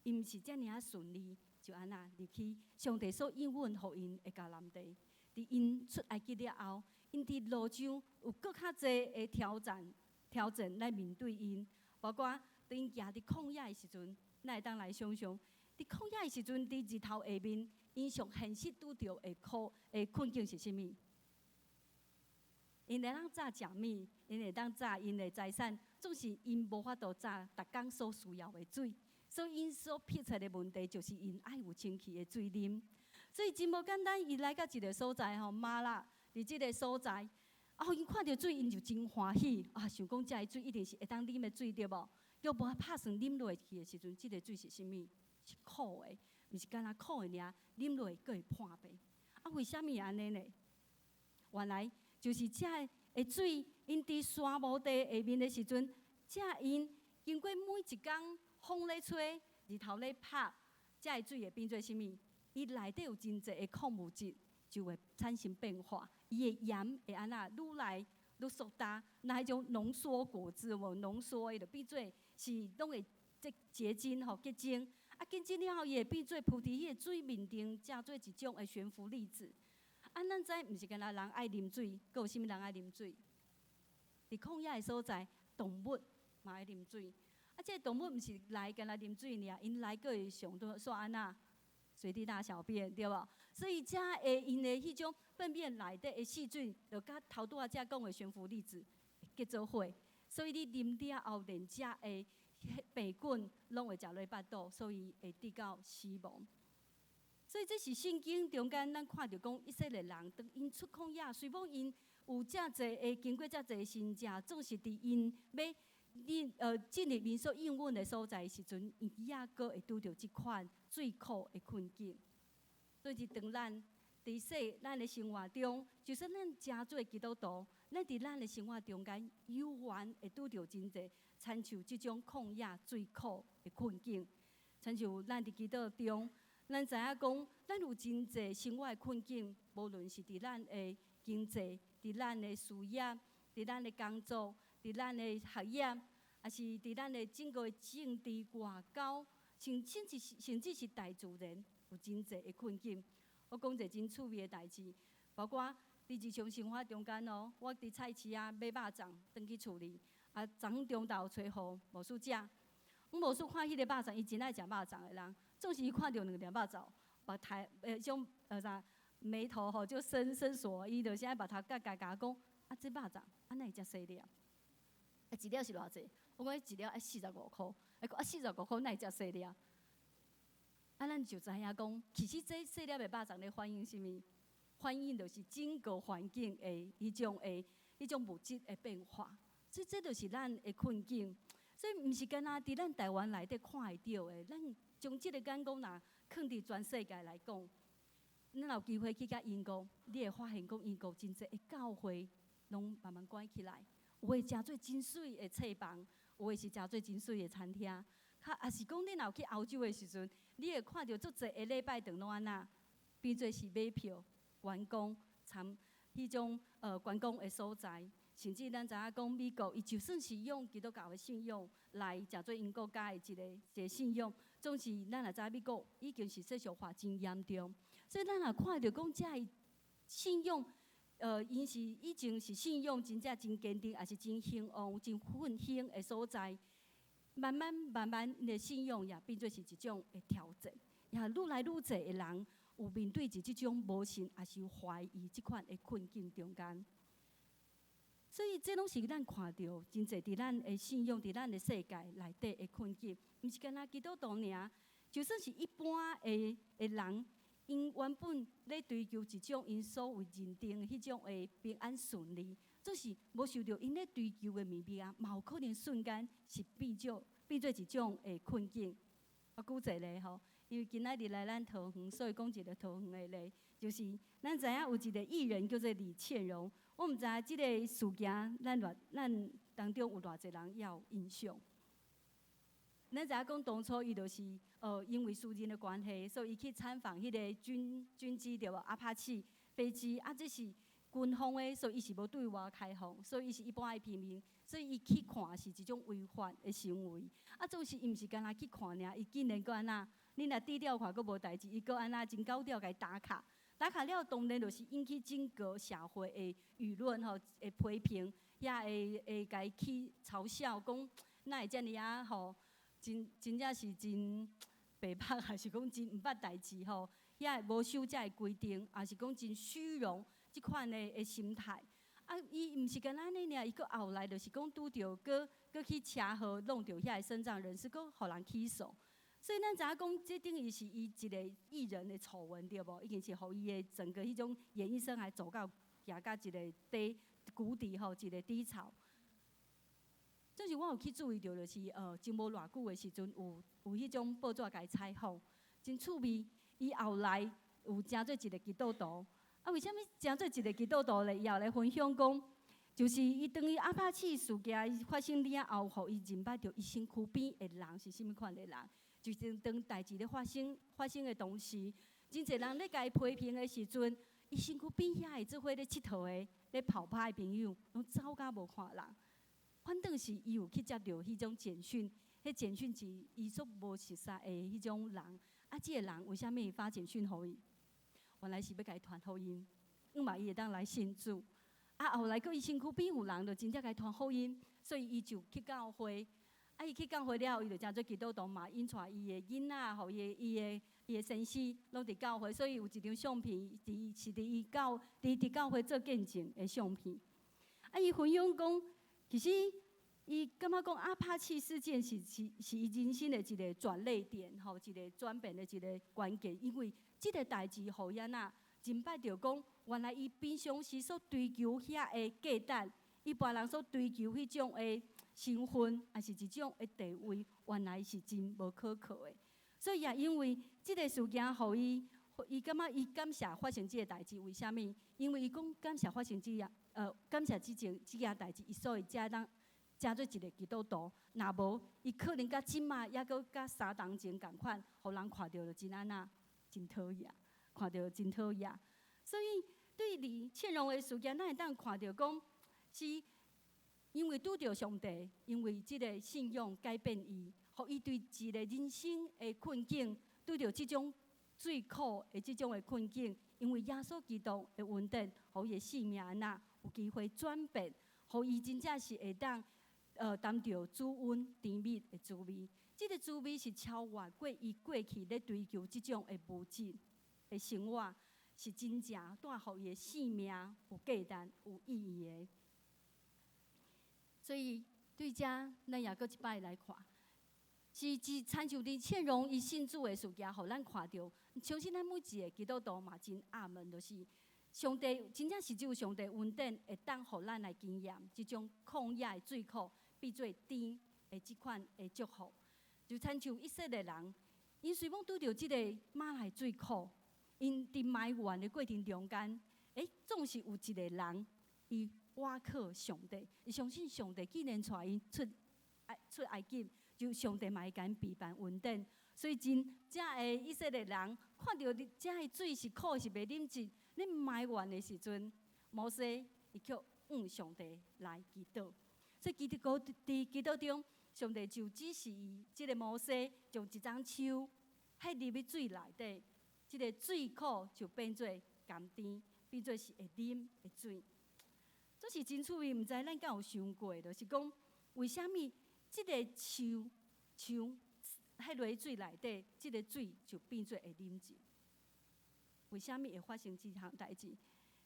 因毋是遮尔啊顺利。就安那入去，上帝所应允互因的迦南地。伫因出埃及了后，因伫路上有搁较侪的挑战来面对因，包括伫因行伫旷野的时阵，咱会当来想象，伫旷野的时阵，伫日头下面，因上现实拄着的困境是啥物？因会当早食物，因会当早因的财产，总是因无法度早逐工所需要的水。所以因所撇出的问题，就是因爱有清气的水啉。所以真无简单，伊来到一个所在吼，马拉伫即个所在，因看到水，因就真欢喜想讲遮个水一定是会当啉的水对无？要无拍算啉落去的时阵，即个水是啥物？是苦的，毋是干那苦的尔，啉落去佫会破病。为虾米安尼呢？原来就是遮个水，因伫沙漠地下面的时阵，遮因经过每一工。风咧吹，日头咧拍，遮个水会变做啥物？伊内底有真侪的矿物质，就会产生变化。伊的盐会安那愈来愈缩大，那迄种浓缩果汁无浓缩，伊就变做是拢会结晶吼结晶。结晶了后，伊会变做浮伫迄个水面顶，成做一种的悬浮粒子。咱知毋是干那人爱啉水，佫有啥物人爱啉水？伫旷野的所在，动物嘛爱啉水。这个动物毋是来干那啉水尔，因来佫会上多煞安那随地大小便，对无？所以遮个因的迄种粪便内底的细菌，就甲头拄仔遮讲的悬浮粒子结做伙，所以你啉了后，连遮个病菌拢会食落腹肚，所以会直到死亡。所以这是圣经中间咱看到讲以色列人，当因出旷野，虽讲因有遮侪经过遮侪新食，总是伫因要进入民宿应允的所在时阵，伊也阁会拄着即款最苦的困境。所以当咱咱的生活中，就算咱真做基督徒，咱伫咱的生活中间，有缘会拄着真济亲像即种旷野最苦的困境。亲像咱伫基督中，咱知影讲，咱有真济生活的困境，无论是伫咱的经济、伫咱的事业、伫咱的工作、伫咱的学业，还是伫咱的整个政治外交，甚至是大自然，有真济的困境。我讲一个真趣味的代志，包括伫日常生活中间哦，我伫菜市啊买肉粽，转去厝里，昨昏中昼找雨无输食。阮无输看迄个肉粽，伊真爱食肉粽的人，总是伊看到2粒肉粽，目头种眉头吼就深锁，伊就先目头甲讲这肉粽安那会遮细粒？一粒是偌济？我讲一粒要45块，伊讲45块哪会遮细粒？咱就知影讲，其实这细粒的肉粽咧反映什么？反映就是整个环境的迄种物质的变化。所以这就是咱的困境。所以毋是干那伫咱台湾内底看会到的，咱将即个眼光若放伫全世界来讲，咱有机会去甲英国，你会发现讲英国真济的教会拢慢慢关起来，有诶诚做真水的册房，有诶是诚做真水的餐厅。也是讲，你若有去欧洲的时阵，你会看到足济个礼拜堂拢安那，变做是买票、员工参迄种观光的所在。甚至咱知影讲，美国伊就算是用基督教的信仰来诚做因国家的一个信仰，总是咱也知美国已经是世俗化真严重。所以咱也看到讲，遮的信仰，因是以前是信仰真正真坚定，也是真兴旺、真奋兴的所在。慢慢，因的信仰也变做是一种的挑战，也愈来愈侪的人有面对着即种无信，也是怀疑即款的困境中间。所以，这拢是咱看到真侪伫咱的信仰、伫咱的世界内底的困境，毋是干那基督徒尔，就算是一般的人，因原本咧追求一种因所谓认定迄种的平安顺利，总是无受到因咧追求的物件，嘛有可能瞬间是变做一种的困境。我举一个吼，因为今仔日来咱桃园，所以讲一个桃园的例，就是咱知影有一个艺人叫做李倩蓉。我毋知影即个事件，咱当中有偌济人也有印象。咱知影讲当初伊就是因为私人的关系，所以伊去参访迄个军机对无阿帕奇飞机，这是军方的，所以伊是无对外开放，所以伊是一般的平民，所以伊去看是一种违法的行为。总是伊毋是干那去看尔，伊竟然搁安那，你若低调看搁无代志，伊搁安那真高调甲伊打卡。打卡了，当然就是引起整个社会的舆论吼，会批评，也会甲伊去嘲笑，讲哪会遮尔啊吼，真正是真白目，还是讲真毋捌代志吼，也会无守遮的规定，也是讲真虚荣即款的心态。伊毋是干那安尼尔，伊搁后来就是讲拄着，搁去车祸弄着遐个身障人士，搁互人起诉。所以咱知影讲，这等于是伊一个艺人的丑闻，对无？已经是互伊的整个迄种演艺生涯走到行到一个谷底吼，一个低潮。就是我有去注意到，就是真无偌久的时阵，有迄种报纸甲伊采访，真趣味。伊后来有诚做一个基督徒，为什么诚做一个基督徒咧？伊后来分享讲，就是伊当伊阿帕契事件发生了后，互伊认捌到伊身躯边的人是甚物款的人。就是当代志咧发生的同时，真侪人咧甲伊批评的时阵，伊身躯边遐个做伙咧佚佗的、咧跑趴的朋友，拢走甲无看人。反倒是伊有去接到迄种简讯，迄简讯是伊所无熟悉的迄种人。即个人为虾米发简讯互伊？原来是要甲伊传福音，嘛伊会当来信主。后来佫伊身躯边有人就真正甲伊传福音，所以伊就去教会。伊去教会了后，伊就诚做基督徒嘛，引带伊的囡仔，吼伊的先生，拢伫教会，所以有一张相片，伫教会做见证的相片。伊分享讲，其实伊感觉讲阿帕契事件是伊人生的一个转捩点，吼，一个转变的一个关键，因为即个代志，互伊呐真捌着讲，原来伊平常时所追求遐个价值，一般人所追求迄种的身份，还是一种的地位，原来是真无可靠的。所以也因为即个事件，互伊感觉伊感谢发生即个代志，为虾米？因为伊讲感谢发生感谢即件代志，伊所以才当成做一个基督徒。若无，伊可能甲即马抑阁甲3当前共款，互人看到就真安那，真讨厌，看到真讨厌。所以对李倩蓉的事件，咱会当看到讲，是因为拄着上帝，因为即个信仰改变伊，互伊对一个人生的困境，拄着即种最苦的即种的困境，因为耶稣基督的恩典，互伊的性命安那有机会转变，互伊真正是会当谈到主恩甜蜜的滋味。即个滋味是超越过伊过去咧追求即种的物质的生活，是真正带互伊的性命有价值、有意义的。所以对遮，咱也搁一摆来看。是参像伫倩蓉伊信主的事件，互咱看到，相信咱每一个基督徒嘛真阿门，就是上帝真正是只有上帝恩典会当互咱来经验即种旷野的水库变做甜的即款的祝福。就参像以色列人，因随风拄着即个马来水库，因伫埋怨的过程中间，总是有一个人，伊倚靠上帝，伊相信上帝既然带因出埃及。就上帝嘛会甲因备办恩典，所以真正的以色列人看到遮的水是苦是袂啉尽，恁埋怨的时阵，摩西伊却上帝来祈祷。所以伫基督中，上帝就指示伊即个摩西，将一张树迄入去水内底，即个水苦就变做甘甜，变做是会啉的水。这是真趣味，毋知咱敢有想过？就是讲，为虾米？即个树迄落水内底，即个水就变做会啉尽。为虾米会发生即项代志？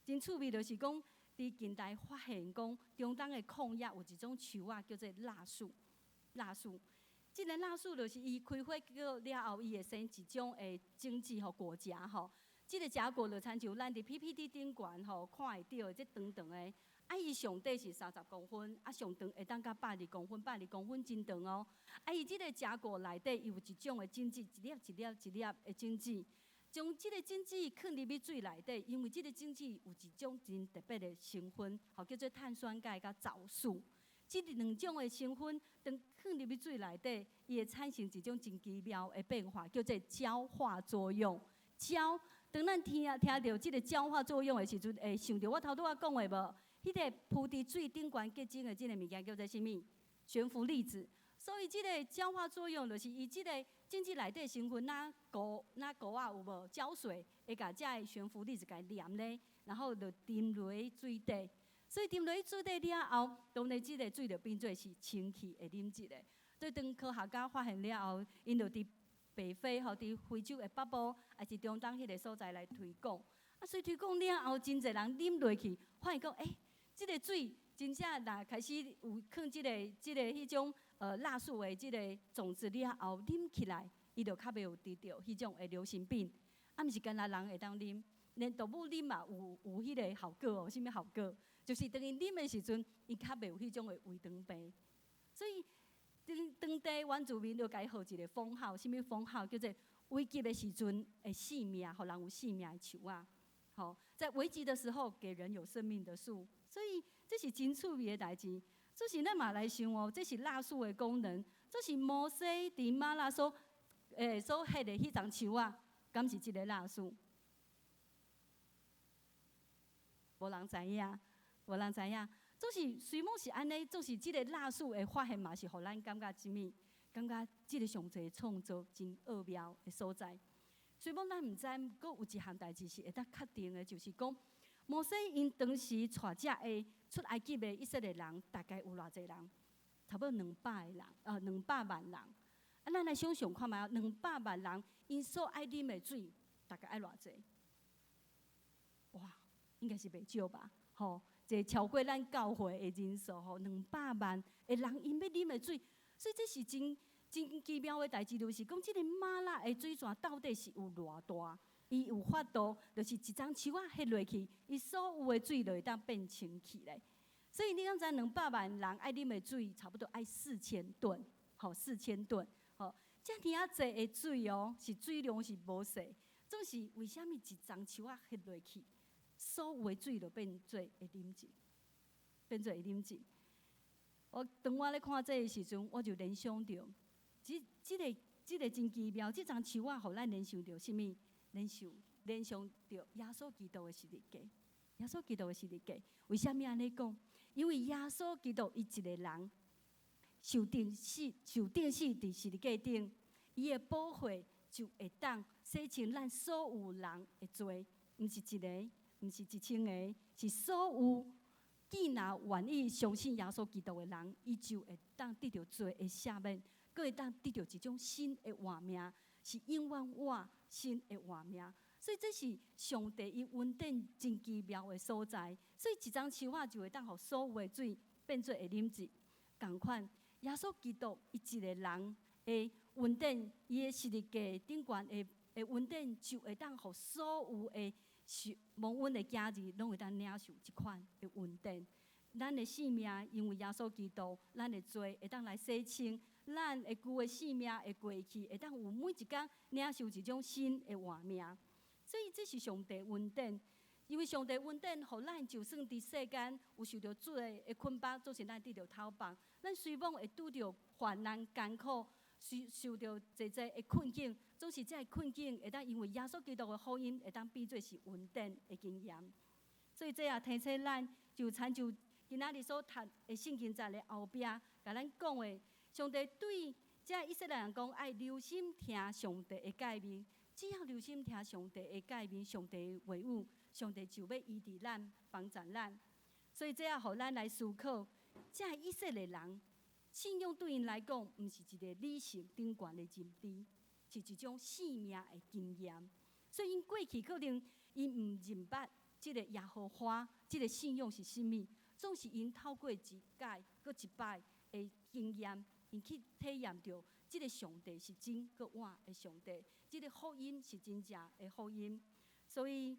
真趣味，就是讲，伫近代发现讲，中东的旷野有一种树啊，叫做蜡树。蜡树，即个蜡树就是伊开花结了后，伊会生一种诶种子吼果荚吼。即个荚果就亲像咱伫 PPT 顶悬吼看会到的，即长长的。伊上底是30公分，上长会当到120公分，120公分真长哦。伊即个荚果内底有一种的种子，一粒一粒一粒的种子，将即个种子放入去水内底，因为即个种子有一种真特别的成分，吼叫做碳酸钙甲藻素。即2种的成分，当放入去水内底，伊会产生一种真奇妙的变化，叫做焦化作用。当咱听到即个焦化作用的时阵，会想到我头拄仔讲的无？迄个浮伫水顶悬结晶的即个物件叫做啥物？悬浮粒子。所以即个焦化作用，就是伊即个种子内底成分，糊啊有无？胶水会甲遮个悬浮粒子甲黏咧，然后就沉落去水底。所以沉落去水底了后，当然即个水就变做是清气会啉一个。所以当科学家发现了后，因就伫北非吼，伫非洲的北部，还是中东迄个所在来推广。所以推广了后，真侪人啉落去，发现讲，即个水真正若开始有放即个迄种蜡树的即个种子了后，啉起来，伊就较袂有得到迄种的流行病。毋是干那人会当啉，连动物啉嘛有迄个效果哦。啥物效果？就是当伊啉的时阵，伊较袂有迄种的胃肠病。所以当地原住民就甲伊号一个封号，啥物封号？叫做危急的时阵的性命，互人有性命的树啊。好，在危急的时候给人有生命的树。所以这是真趣味的代志，这是咱嘛来想哦，这是蜡树的功能，这是摩西伫马拉所迄的迄丛树啊，敢是即个蜡树？无人知影，无人知影。这是虽然是安尼，就是即个蜡树的发现嘛，是互咱感觉真物，感觉即个上帝创造真奥妙的所在。虽然咱毋知，毋过有一项代志是会当确定的，就是讲。摩西因当时带遮个出埃及的以色列人，大概有偌济人？差不多200个人，200万人。咱来想想看觅，200万人因所爱啉的水，大概爱偌济？哇，应该是袂少吧？吼，这超过咱教会的人数吼，200万的人因要啉的水，所以这是真奇妙的代志，就是讲即个马拉的水泉到底是有偌大？伊有法度，就是一丛树啊，迄落去，伊所有的水就会当变清气咧。所以你敢知200万人爱啉的水，差不多爱4000吨，4000吨，遮尔啊济的水哦，是水量是无细，总是为虾米一丛树啊喝落去，所有的水就变做会啉尽，变做会啉尽。当我咧看这个时阵，我就联想到，这个真奇妙，这丛树啊，互咱联想到什么？联想到耶稣基督的十字架。耶稣基督的十字架，为什么安尼讲？因为耶稣基督伊一个人受钉死伫十字架顶，伊的宝血就会当洗清咱所有人的罪，毋是一个，毋是1000个，是所有既然愿意相信耶稣基督的人，伊就会当得到罪的赦免，佫会当得到一种新的活命，是永远活新的活命。所以这是上帝伊恩典真奇妙的所在。所以一丛树仔就会当互所有的水变做会啉尽。同款，耶稣基督伊一个人的恩典，伊的十字架顶悬的恩典，就会当互所有的蒙恩的家人拢会当领受这款的恩典。咱的性命因为耶稣基督，咱的罪会当来洗清，咱的旧的性命会过去，会当有每一天领受一种新的活命。所以这是上帝恩典，因为上帝恩典，互咱就算伫世间有受到罪的捆绑，总是咱得到透放。咱虽然会拄着患难艰苦，受到侪的困境，总是这困境会当因为耶稣基督的福音，会当变做是恩典的经验。所以这也提醒咱，就亲像今仔日所读的圣经在的后壁，甲咱讲的，上帝对这以色列人讲，爱留心听上帝的诫命。只要留心听上帝的诫命、上帝的话语，上帝就要医治咱、帮助咱。所以这也互咱来思考，这以色列人信仰对因来讲，毋是一个理性顶悬的认知，是一种生命的经验。所以因过去可能因毋认捌这个耶和华，这个信仰是甚物，总是因透过一届搁一摆的经验，因去体验到。这个上帝是真搁活的上帝，这个福音是真正的福音。所以，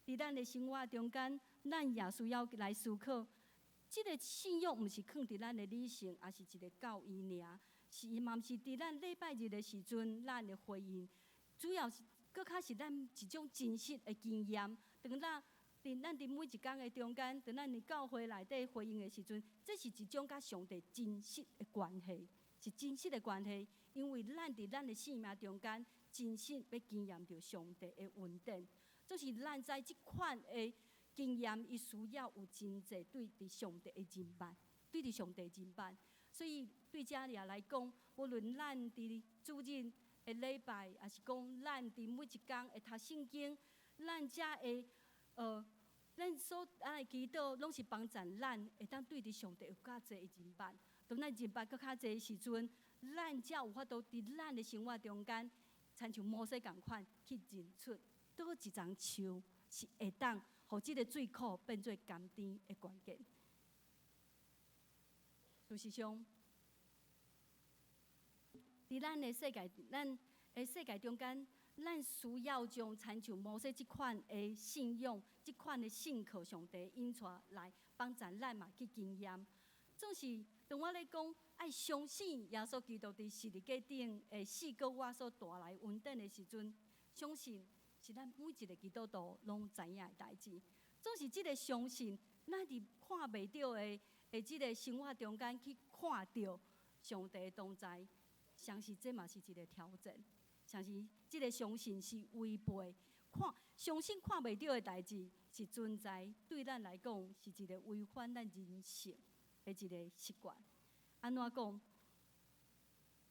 伫咱的生活中间，咱也需要来思考，这个信仰毋是放伫咱的理性，也是一个教义尔，嘛毋是伫咱礼拜日的时阵，咱的回应，主要是搁较是咱一种真实的经验。当咱伫每一天的中间，当咱伫教会内底回应的时阵，这是一种甲上帝真实的关系。是真实的关系，因为咱伫咱的生命中间，真实要经验到上帝的恩典。就是咱在即款的经验，伊需要有真济对伫上帝的认捌，对伫上帝的认捌。所以对遮尔来讲，无论咱伫主日的礼拜，还是讲咱伫每一天会读圣经，咱遮的咱所爱祈祷，拢是帮助咱会当对伫上帝有较济的认捌。当咱认捌搁较济的时阵，咱才有法度伫咱的生活中间，亲像摩西共款去认出倒一丛树是会当，互即个水库变做甘甜的关键。事实上，伫咱的世界中间，咱需要将亲像摩西即款的信仰、即款的信靠上帝引出来，帮助咱嘛去经验。总是当我咧讲爱相信耶稣基督伫十字架顶的死搁活所带来恩典的时阵，相信是咱每一个基督徒拢知影的代志。总是即个相信，咱伫看袂到的即个生活中间去看到上帝的同在，相信这嘛是一个挑战。相信即个相信是违背相信看袂到的代志是存在，对咱来讲是一个违反咱人性的一个习惯。安怎讲？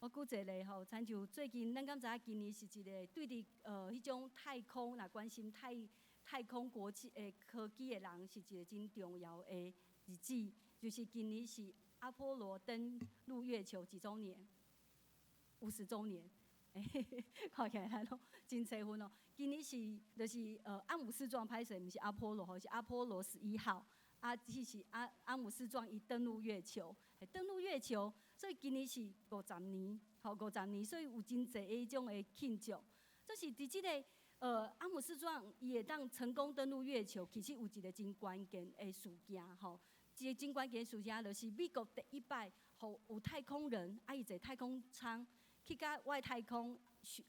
我举一个例吼，亲像最近咱敢知影，今年是一个对伫迄种太空若关心太空国际科技的人，是一个真重要的日子，就是今年是阿波罗登陆月球几周年？50周年。看起来咱拢真兴奋哦！今年就是阿姆斯壮拍摄，毋是阿波罗吼，是阿波罗11号。迄是阿姆斯壮伊登陆月球，登陆月球，所以今年是50年，50年，所以有真侪迄种的庆祝。就是伫即个阿姆斯壮伊会当成功登陆月球，其实有一个真关键的事件吼。一个真关键事情，就是美国第一摆，互有太空人伊坐太空舱去到外太空，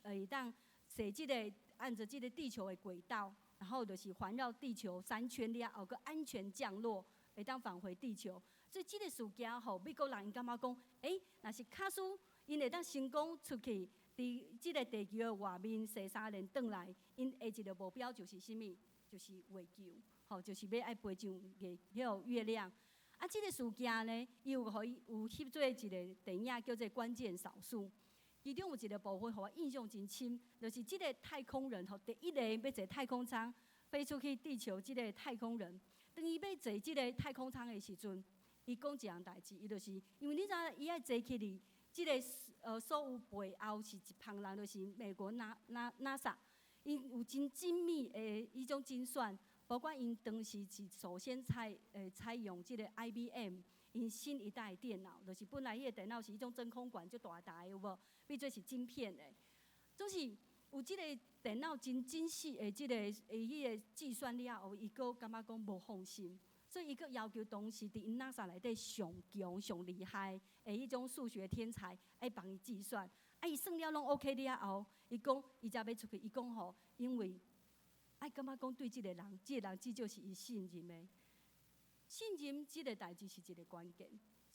会当坐即个按照即个地球的轨道，然后就是环绕地球3圈了后，佮安全降落，会当返回地球。所以即个事件，互美国人因感觉讲，若是卡斯因会当成功出去，伫即个地球的外面坐3年转来，因下一个目标就是啥物？就是月球，就是要爱飞上月亮。啊，即个事件呢，伊有互伊有翕做一个电影叫做《关键少数》，其中有一个部分互我印象真深，就是即个太空人第一个要坐太空舱飞出去地球，即个太空人，当伊要坐即个太空舱的时阵，伊讲一样代志，伊就是因为你知影伊爱坐起哩，即个所有背后是一旁人，就是美国 NASA， 因有真精密的迄种精算。包括因当时是首先采用即个 IBM 因新一代的电脑，就是本来迄个电脑是迄种真空管足大台有无？变做是晶片的，就是有即个电脑真精细的即个迄个计算了后，伊佫感觉讲无放心，所以伊佫要求当时伫因 NASA 内底上强上厉害的迄种数学天才，爱帮伊计算。啊，伊算了拢 OK 了后，伊讲伊才要出去，伊讲吼，因为爱感觉讲对即个人，即个人至少是伊信任的。信任即个代志是一个关键。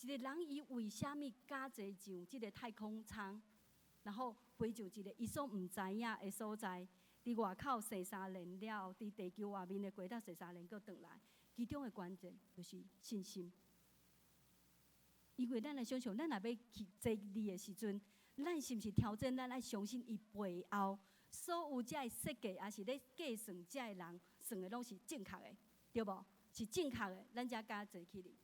一个人伊为虾米敢坐上即个太空舱，然后飞上一个伊所毋知影的所在，伫外口坐3年了，伫地球外面的轨道坐3年，佫转来。其中的关键就是信心。因为咱来想想，咱若要去坐你的时阵，咱是毋是挑战咱爱相信伊背后？所有遮个设计，也是咧计算遮个人算的拢是正确的，对无？是正确的，咱才敢坐起哩。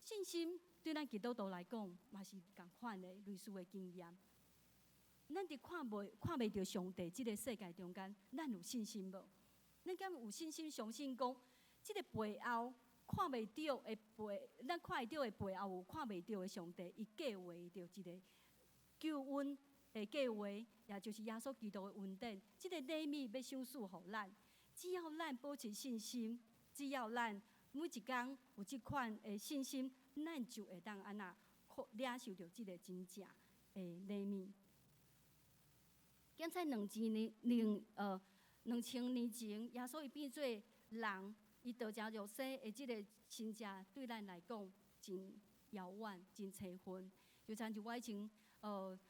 信心对咱基督徒来讲，嘛是共款的类似的经验。咱伫看袂到上帝即个世界中间，咱有信心无？咱敢有信心相信讲，即个背后看袂到的咱看会到的背后有看袂到的上帝，伊计划着一个救恩的计划。也就是耶稣基督的恩典，即个礼物要赏赐互咱。只要咱保持信心，只要咱每一天有即款的信心，咱就会当安那领受到即个真正的礼物。刚才2000年前，耶稣伊变做人，伊得着肉身的即个真正对咱来讲真遥远、真凄远。就像我以前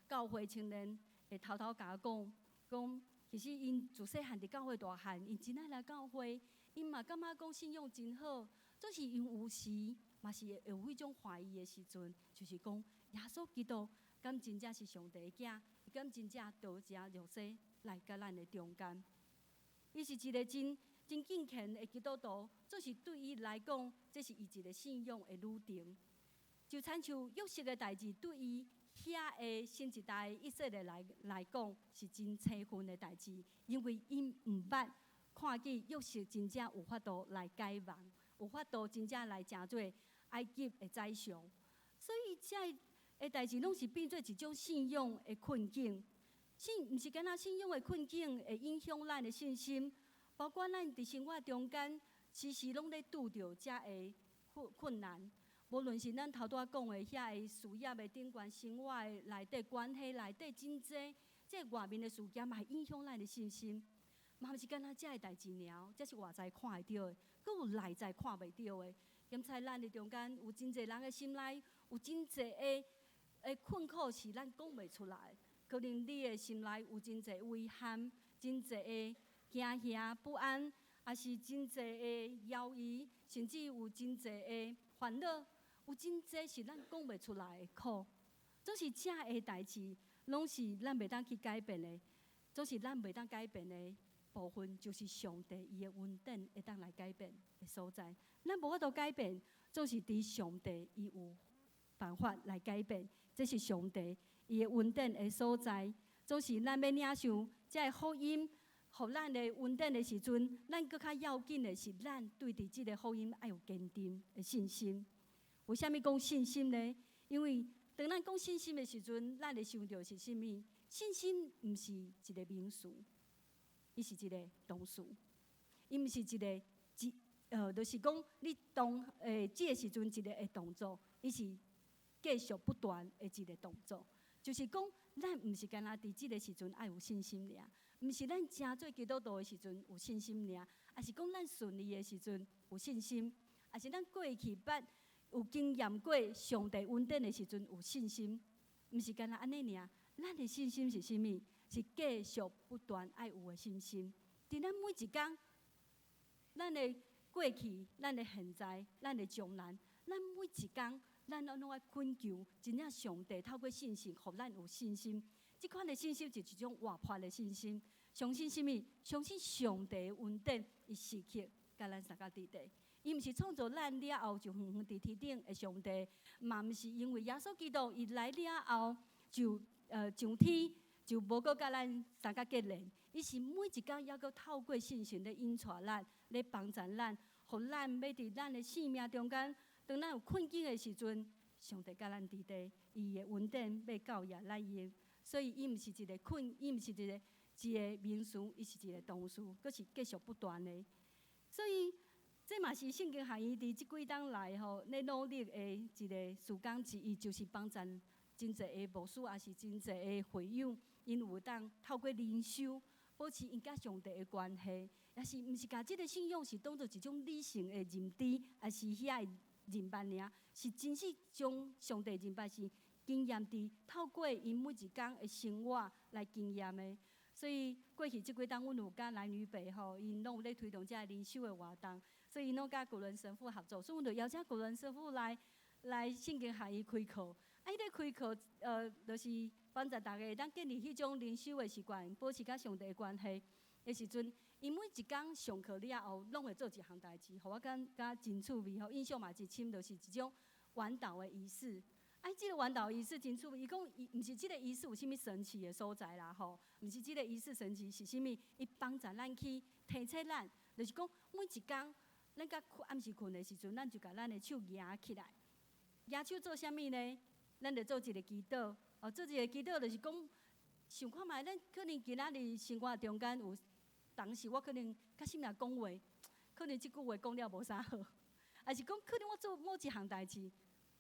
教会青年。会偷偷甲我讲，其实因自细汉伫教会大汉，因真爱来教会，因嘛感觉讲信用真好。总是因有时嘛是会有迄种怀疑的时阵，就是讲耶稣基督敢真正是上帝的囝，伊敢真正道成肉身来甲咱的中间。伊是一个真敬虔的基督徒，这是对伊来讲，这是伊一个信仰的旅程。就亲像约瑟的代志，对伊。遐个新一代以色列来讲是真凄愤的代志，因为因毋捌看见约瑟真正有法度来解梦，有法度真正来成做埃及的宰相，所以遮个代志拢是变做一种信仰的困境。毋是干那信仰的困境会影响咱的信心，包括咱伫生活中间时时拢咧拄着遮个困难。无论是咱头拄讲的遐个事业的顶悬，生活的内底关系内底真济，即外面的事件嘛会影响咱的信心。嘛毋是干那遮个代志尔，这是外在看会到的，佫有内在看袂到的。因在咱的中间有真济人的心内有真济的困苦是咱讲袂出来。可能你的心内有真济遗憾，真济的惊吓不安，也是真济的犹豫，甚至有真济的烦恼。有真济是咱讲袂出来的苦，总是遮个代志，拢是咱袂当去改变的。总是咱袂当改变的部分，就是上帝伊的恩典会当来改变的所在。咱无法度改变，总是伫上帝伊有办法来改变。这是上帝伊的恩典的所在。总是咱要领受遮个福音，互咱的恩典的时阵，咱搁较要紧的是咱对伫即个福音爱有坚定的信心。为虾米讲信心呢？因为当咱讲信心的时阵，咱会想到是啥物？信心毋是一个名词，伊是一个动词，伊毋是一个就是讲你即个时阵一个的动作，伊是继续不断的一个动作，就是讲咱毋是干那伫即个时阵爱有信心尔，毋是咱真做基督徒的时阵有信心尔，也是讲咱顺利的时阵有信心，也是咱过去捌有经验过上帝恩典的时阵有信心，毋是干那安尼尔。咱的信心是啥物？是继续不断爱有的信心。伫咱每一天，咱的过去、咱的现在、咱的将来，咱每一天，咱拢爱恳求，真正上帝透过信心，互咱有信心。即款的信心是一种活泼的信心。相信啥物？相信上帝的恩典，伊时刻甲咱相甲伫地。伊毋是创造咱了后就远远伫天顶的上帝，嘛毋是因为耶稣基督伊来了后就上天就无搁甲咱相甲结连。伊是每一天还阁透过信心咧引带咱，咧帮助咱，互咱要伫咱的生命中间，当咱有困境的时阵，上帝甲咱伫地，伊的恩典要到也来用。所以伊毋是一个伊毋是一个名词，伊是一个动词，阁是继续不断的。所以这嘛是圣经学院伫即几冬来吼，咧努力的一个事工之一，就是帮助真侪的牧师，也是真侪的会友，因有当透过灵修，保持因甲上帝的关系，也是毋是甲即个信仰是当作一种理性的认知，也是遐的认办尔，是真实将上帝认办是经验伫透过因每一天的生活来经验的。所以过去即几冬，阮有甲男女辈吼，因拢有咧推动遮灵修的活动，所以因拢甲古伦神父合作，所以阮就邀请古伦神父来圣经学院开课。伊咧开课，就是帮助大家会当建立迄种灵修的习惯，保持甲上帝的关系的时阵，伊每一工上课了后，拢会做一项代志，互我感真趣味吼，印象嘛真深，就是一种晚祷的仪式。即个晚祷仪式真趣味，伊讲伊毋是即个仪式有啥物神奇的所在啦吼，毋是即个仪式神奇是啥物？伊帮助咱去提醒咱，就是讲每一工，咱甲暗时困的时阵，咱就甲咱的手举起来，举手做啥物呢？咱就做一个祈祷，做一个祈祷就是讲，想看觅，咱可能今仔日生活中间有当时我可能较心内讲话，可能即句话讲了无啥好，还是讲可能我做某一项代志，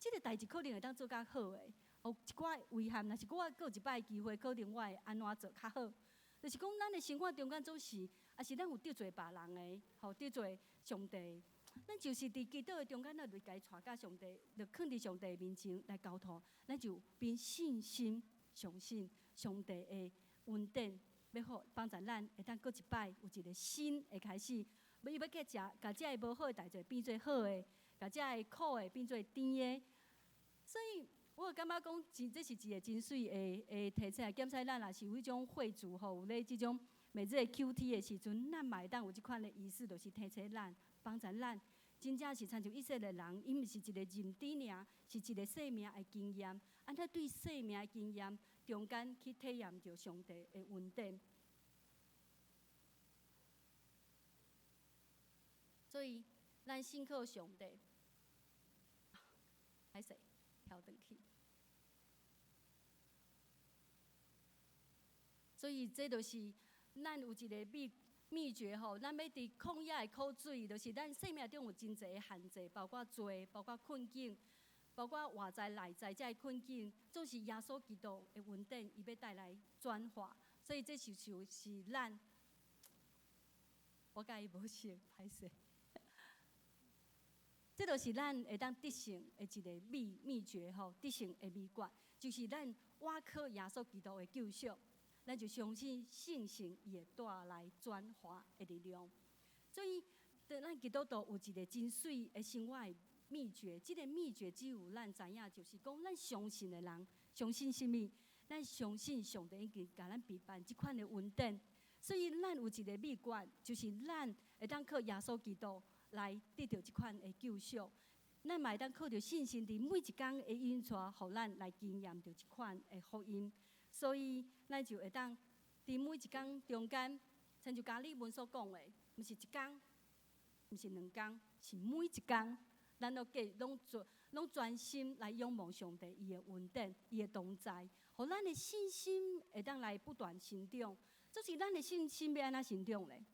即个代志可能会当做较好诶，有一寡遗憾，若是我搁有一摆机会，可能我会安怎做较好？就是讲咱的生活中间总是，也是咱有得罪别人诶，得罪上帝。咱就是伫基督的中间，咱就该带甲上帝，就肯伫上帝面前来交托，咱就凭信心相信上帝的恩典，要好帮助咱会当过一摆有一个新的开始。伊要甲遮个无好的代志变做好的，甲遮个苦的变做甜的。所以我感觉讲，这是一个真水的提醒，检查咱若是有迄种会主吼，有咧即种每日的 QT 的时阵，咱嘛会当有即款的仪式，就是提醒咱。帮助咱，真正是参像以色列人，伊毋是一个认知尔，是一个生命的经验。安怎对生命的经验中间去体验着上帝的恩典。所以，咱信靠上帝，歹势跳转去。所以，这就是咱有一个秘诀吼，咱要伫旷野的苦水，就是咱生命中有真侪的限制，包括罪，包括困境，包括外在内在这困境，总是耶稣基督的恩典，伊要带来转化。所以这就是咱，我甲伊无熟，歹势。这就是咱会当得胜的一个秘诀吼，得胜的秘诀，就是咱倚靠耶稣基督的救赎。咱就相信信心伊会带来转化的力量，所以咱基督徒有一个真水的生活的秘诀。这个秘诀只有咱知影，就是讲咱相信的人，相信什么？咱相信上帝已经甲咱备办这款的恩典。所以咱有一个秘诀，就是咱会当靠耶稣基督来得到这款的救赎。咱嘛会当靠着信心，伫每一天的引带，互咱来经验到这款的福音。所以，咱就会当伫每一天中间，亲像加利文所讲的，毋是一天，毋是2天，是每一天，咱拢专心来仰望上帝伊的恩典、伊的同在，互咱的信心会当来不断成长。就是咱的信心要安怎成长咧？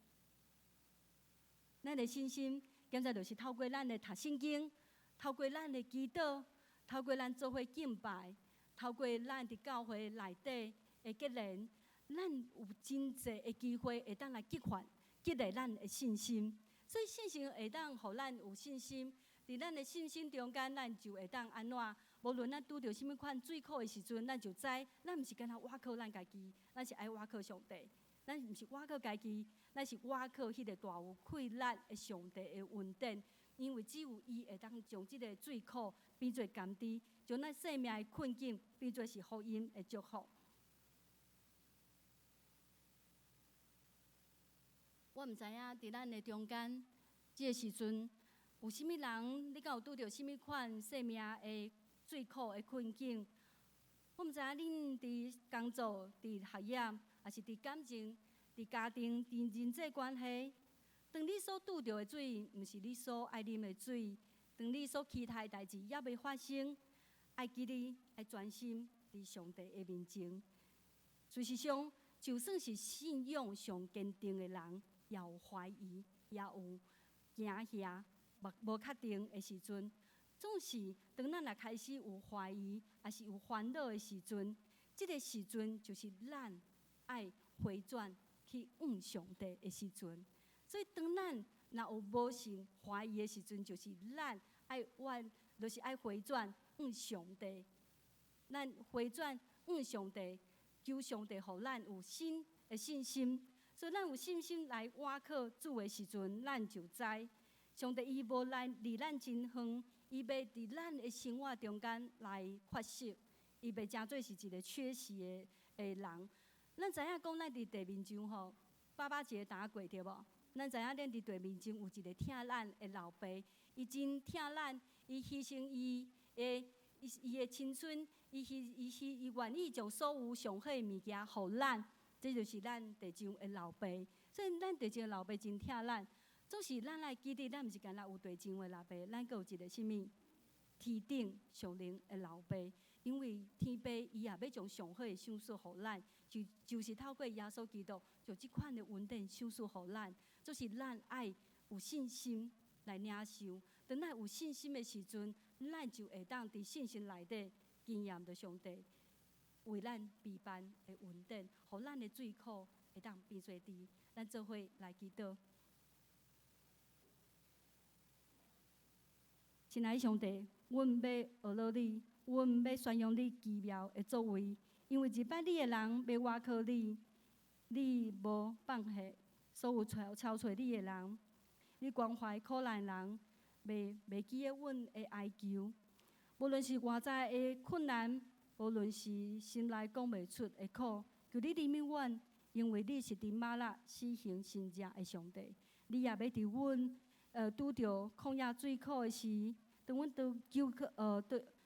咱的信心，现在就是透过咱的读圣经，透过咱的祈祷，透过咱做伙敬拜，透过咱伫教会内底的结连，咱有真侪的机会会当来激发、激励咱的信心。所以信心会当互咱有信心，伫咱的信心中间，咱就会当安怎？无论咱拄着什么款最苦的时阵，咱就知，咱毋是干那倚靠咱家己，咱是爱倚靠上帝。咱毋是倚靠家己，咱是倚靠迄个大有气力的上帝的恩典。因为只有伊会当将即个最苦变做甘甜，将咱生命的困境变做是福音的祝福。我毋知影伫咱的中间，即个时阵有啥物人，你敢有拄着啥物款生命的最苦的困境？我毋知影恁伫工作、伫学业，还是伫感情、伫家庭、伫人际关系，当你所拄着的水，毋是你所爱啉的水；当你所期待的代志还未发生，爱记得爱专心伫上帝的面前。事实上，就算是信仰上坚定的人，也有怀疑，也有惊吓、无确定的时阵。总是当咱若开始有怀疑，还是有烦恼的时阵，这个时阵就是咱爱回转去问上帝的时阵。所以，当咱若有无信怀疑的时阵，就是咱就是爱回转问上帝。咱回转问上帝，求上帝互咱有新的信心。所以，咱有信心来倚靠主的时阵，咱就知上帝伊无来离咱真远，伊要伫咱的生活中间来发泄，伊袂诚做是一个缺席的人。咱知影讲，咱伫地面上吼，爸爸节打过对无？咱知影咱伫地面前有一个疼咱的老爸，伊真疼咱，伊牺牲伊的青春，伊愿意将所有上好的物件互咱，这就是咱地上的老爸。所以咱地上的老爸真疼咱，总是咱来记得，咱毋是干那有地上的老爸，咱阁有一个什么天顶上灵的老爸。因为天父伊也要将上好的赏赐互咱，就是透过耶稣基督，将即款的恩典赏赐互咱。就是咱爱有信心来领受。当咱有信心的时阵，咱就会当伫信心内底经验着上帝为咱备办的恩典，互咱的罪苦会当变做甜。咱做伙来祈祷。亲爱的上帝，阮要学了你，阮要宣扬你奇妙的作为，因为一摆你的人要倚靠你，你无放下所有超找你的人，你关怀苦难人，袂记得阮的哀求。无论是外在的困难，无论是心内讲袂出的苦，求你怜悯阮，因为你是伫马勒施行神迹的上帝。你也要伫阮拄着旷野最苦的时，当阮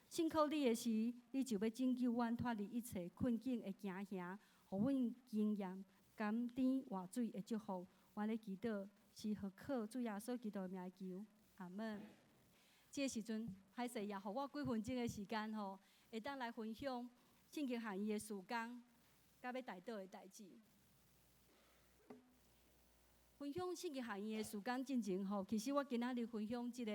信靠你的时，你就要拯救阮脱离一切困境的惊吓，互阮经验甘甜活水的祝福。我咧祈祷是合靠主耶稣基督的名求，阿门。这个时阵，歹势也互我几分钟的时间吼，会当来分享圣经含义的事工，甲要带倒的代志。分享圣经含义的事工进前吼，其实我今仔日分享即个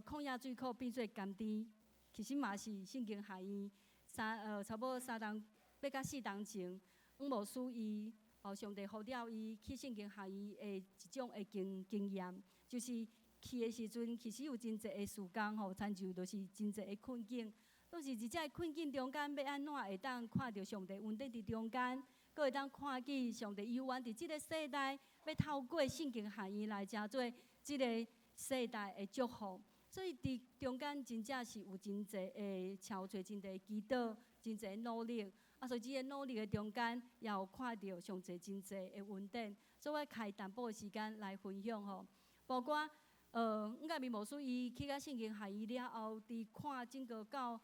旷野水库变做甘甜，其实嘛是圣经含义差不多3档要到4档前，阮牧师伊上帝呼了伊去圣经含义的一种的经验，就是去的时阵，其实有真侪的事工吼，参就就是真侪的困境，都是伫遮困境中间要安怎会当看到上帝恩典伫中间，阁会当看见上帝犹原伫即个世代要透过圣经含义来成做即个世代的祝福。所以伫中间真正是有真侪的超找，真侪的祈祷，真侪的努力。所以即个努力的中间，也有看到上侪真侪的恩典。所以我开淡薄的时间来分享吼，包括阮甲牧师伊去到圣经含义了后，伫看整个到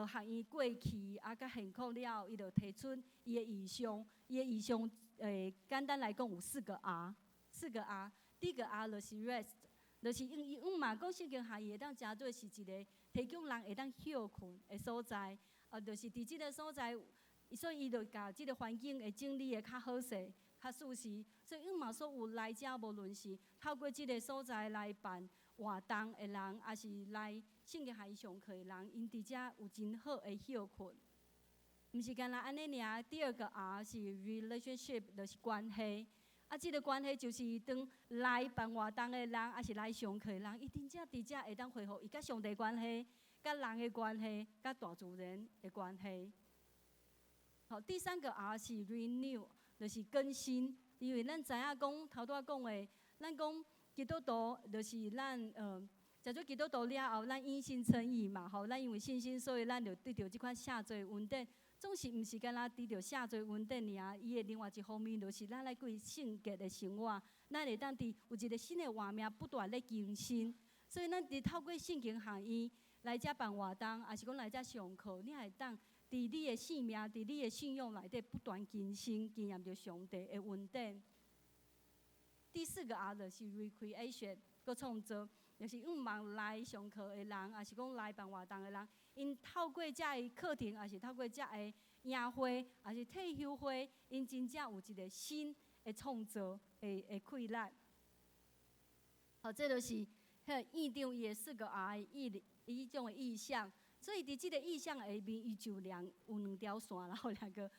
含义过去甲现况了后，伊就提出伊的意向。伊的意向简单来讲有4个 R，4个 R。第一个 R 就是 rest， 就是阮嘛讲圣经含义会当诚做是一个提供人会当休困的所在，就是伫即个所在。所以伊就甲即个环境会整理的较好势、较舒适。所以，阮嘛所有来者，无论是透过即个所在来办活动的人，也是来圣经学院上课的人，因伫遮有真好的休困。毋是干那安尼尔，第二个 R 是 relationship， 就是关系。啊，即个关系就是当来办活动的人，还是来上课的人，伊真正伫遮会当恢复伊甲上帝关系、甲人的关系、甲大自然的关系。好，第三个 R 是 renew， 就是更新。因为咱知影讲头拄仔讲的，咱讲基督徒就是咱在做基督徒了后，咱因信称义嘛，吼，咱因为信心，所以咱就得到即款下罪恩典。总是毋是干那得到下罪恩典尔，伊的另外一方面就是咱来过圣洁的生活，咱会当伫有一个新的活命不断咧更新。所以咱伫透过圣经学院来遮办活动，也是讲来遮上课，你会当伫你的性命、伫你的信仰内底不断更新，经验着上帝的恩典。第四个 R 就是 recreation， 个创造。就是毋茫来上课的人，也是讲来办活动的人，因透过遮个课程，也是透过遮个营会，也是退休会，因真正有一个新的创造的开展。好，这就是院长伊的4个 R 伊种的意象。所以伫即个意象下面，伊就有2条线，然后2个。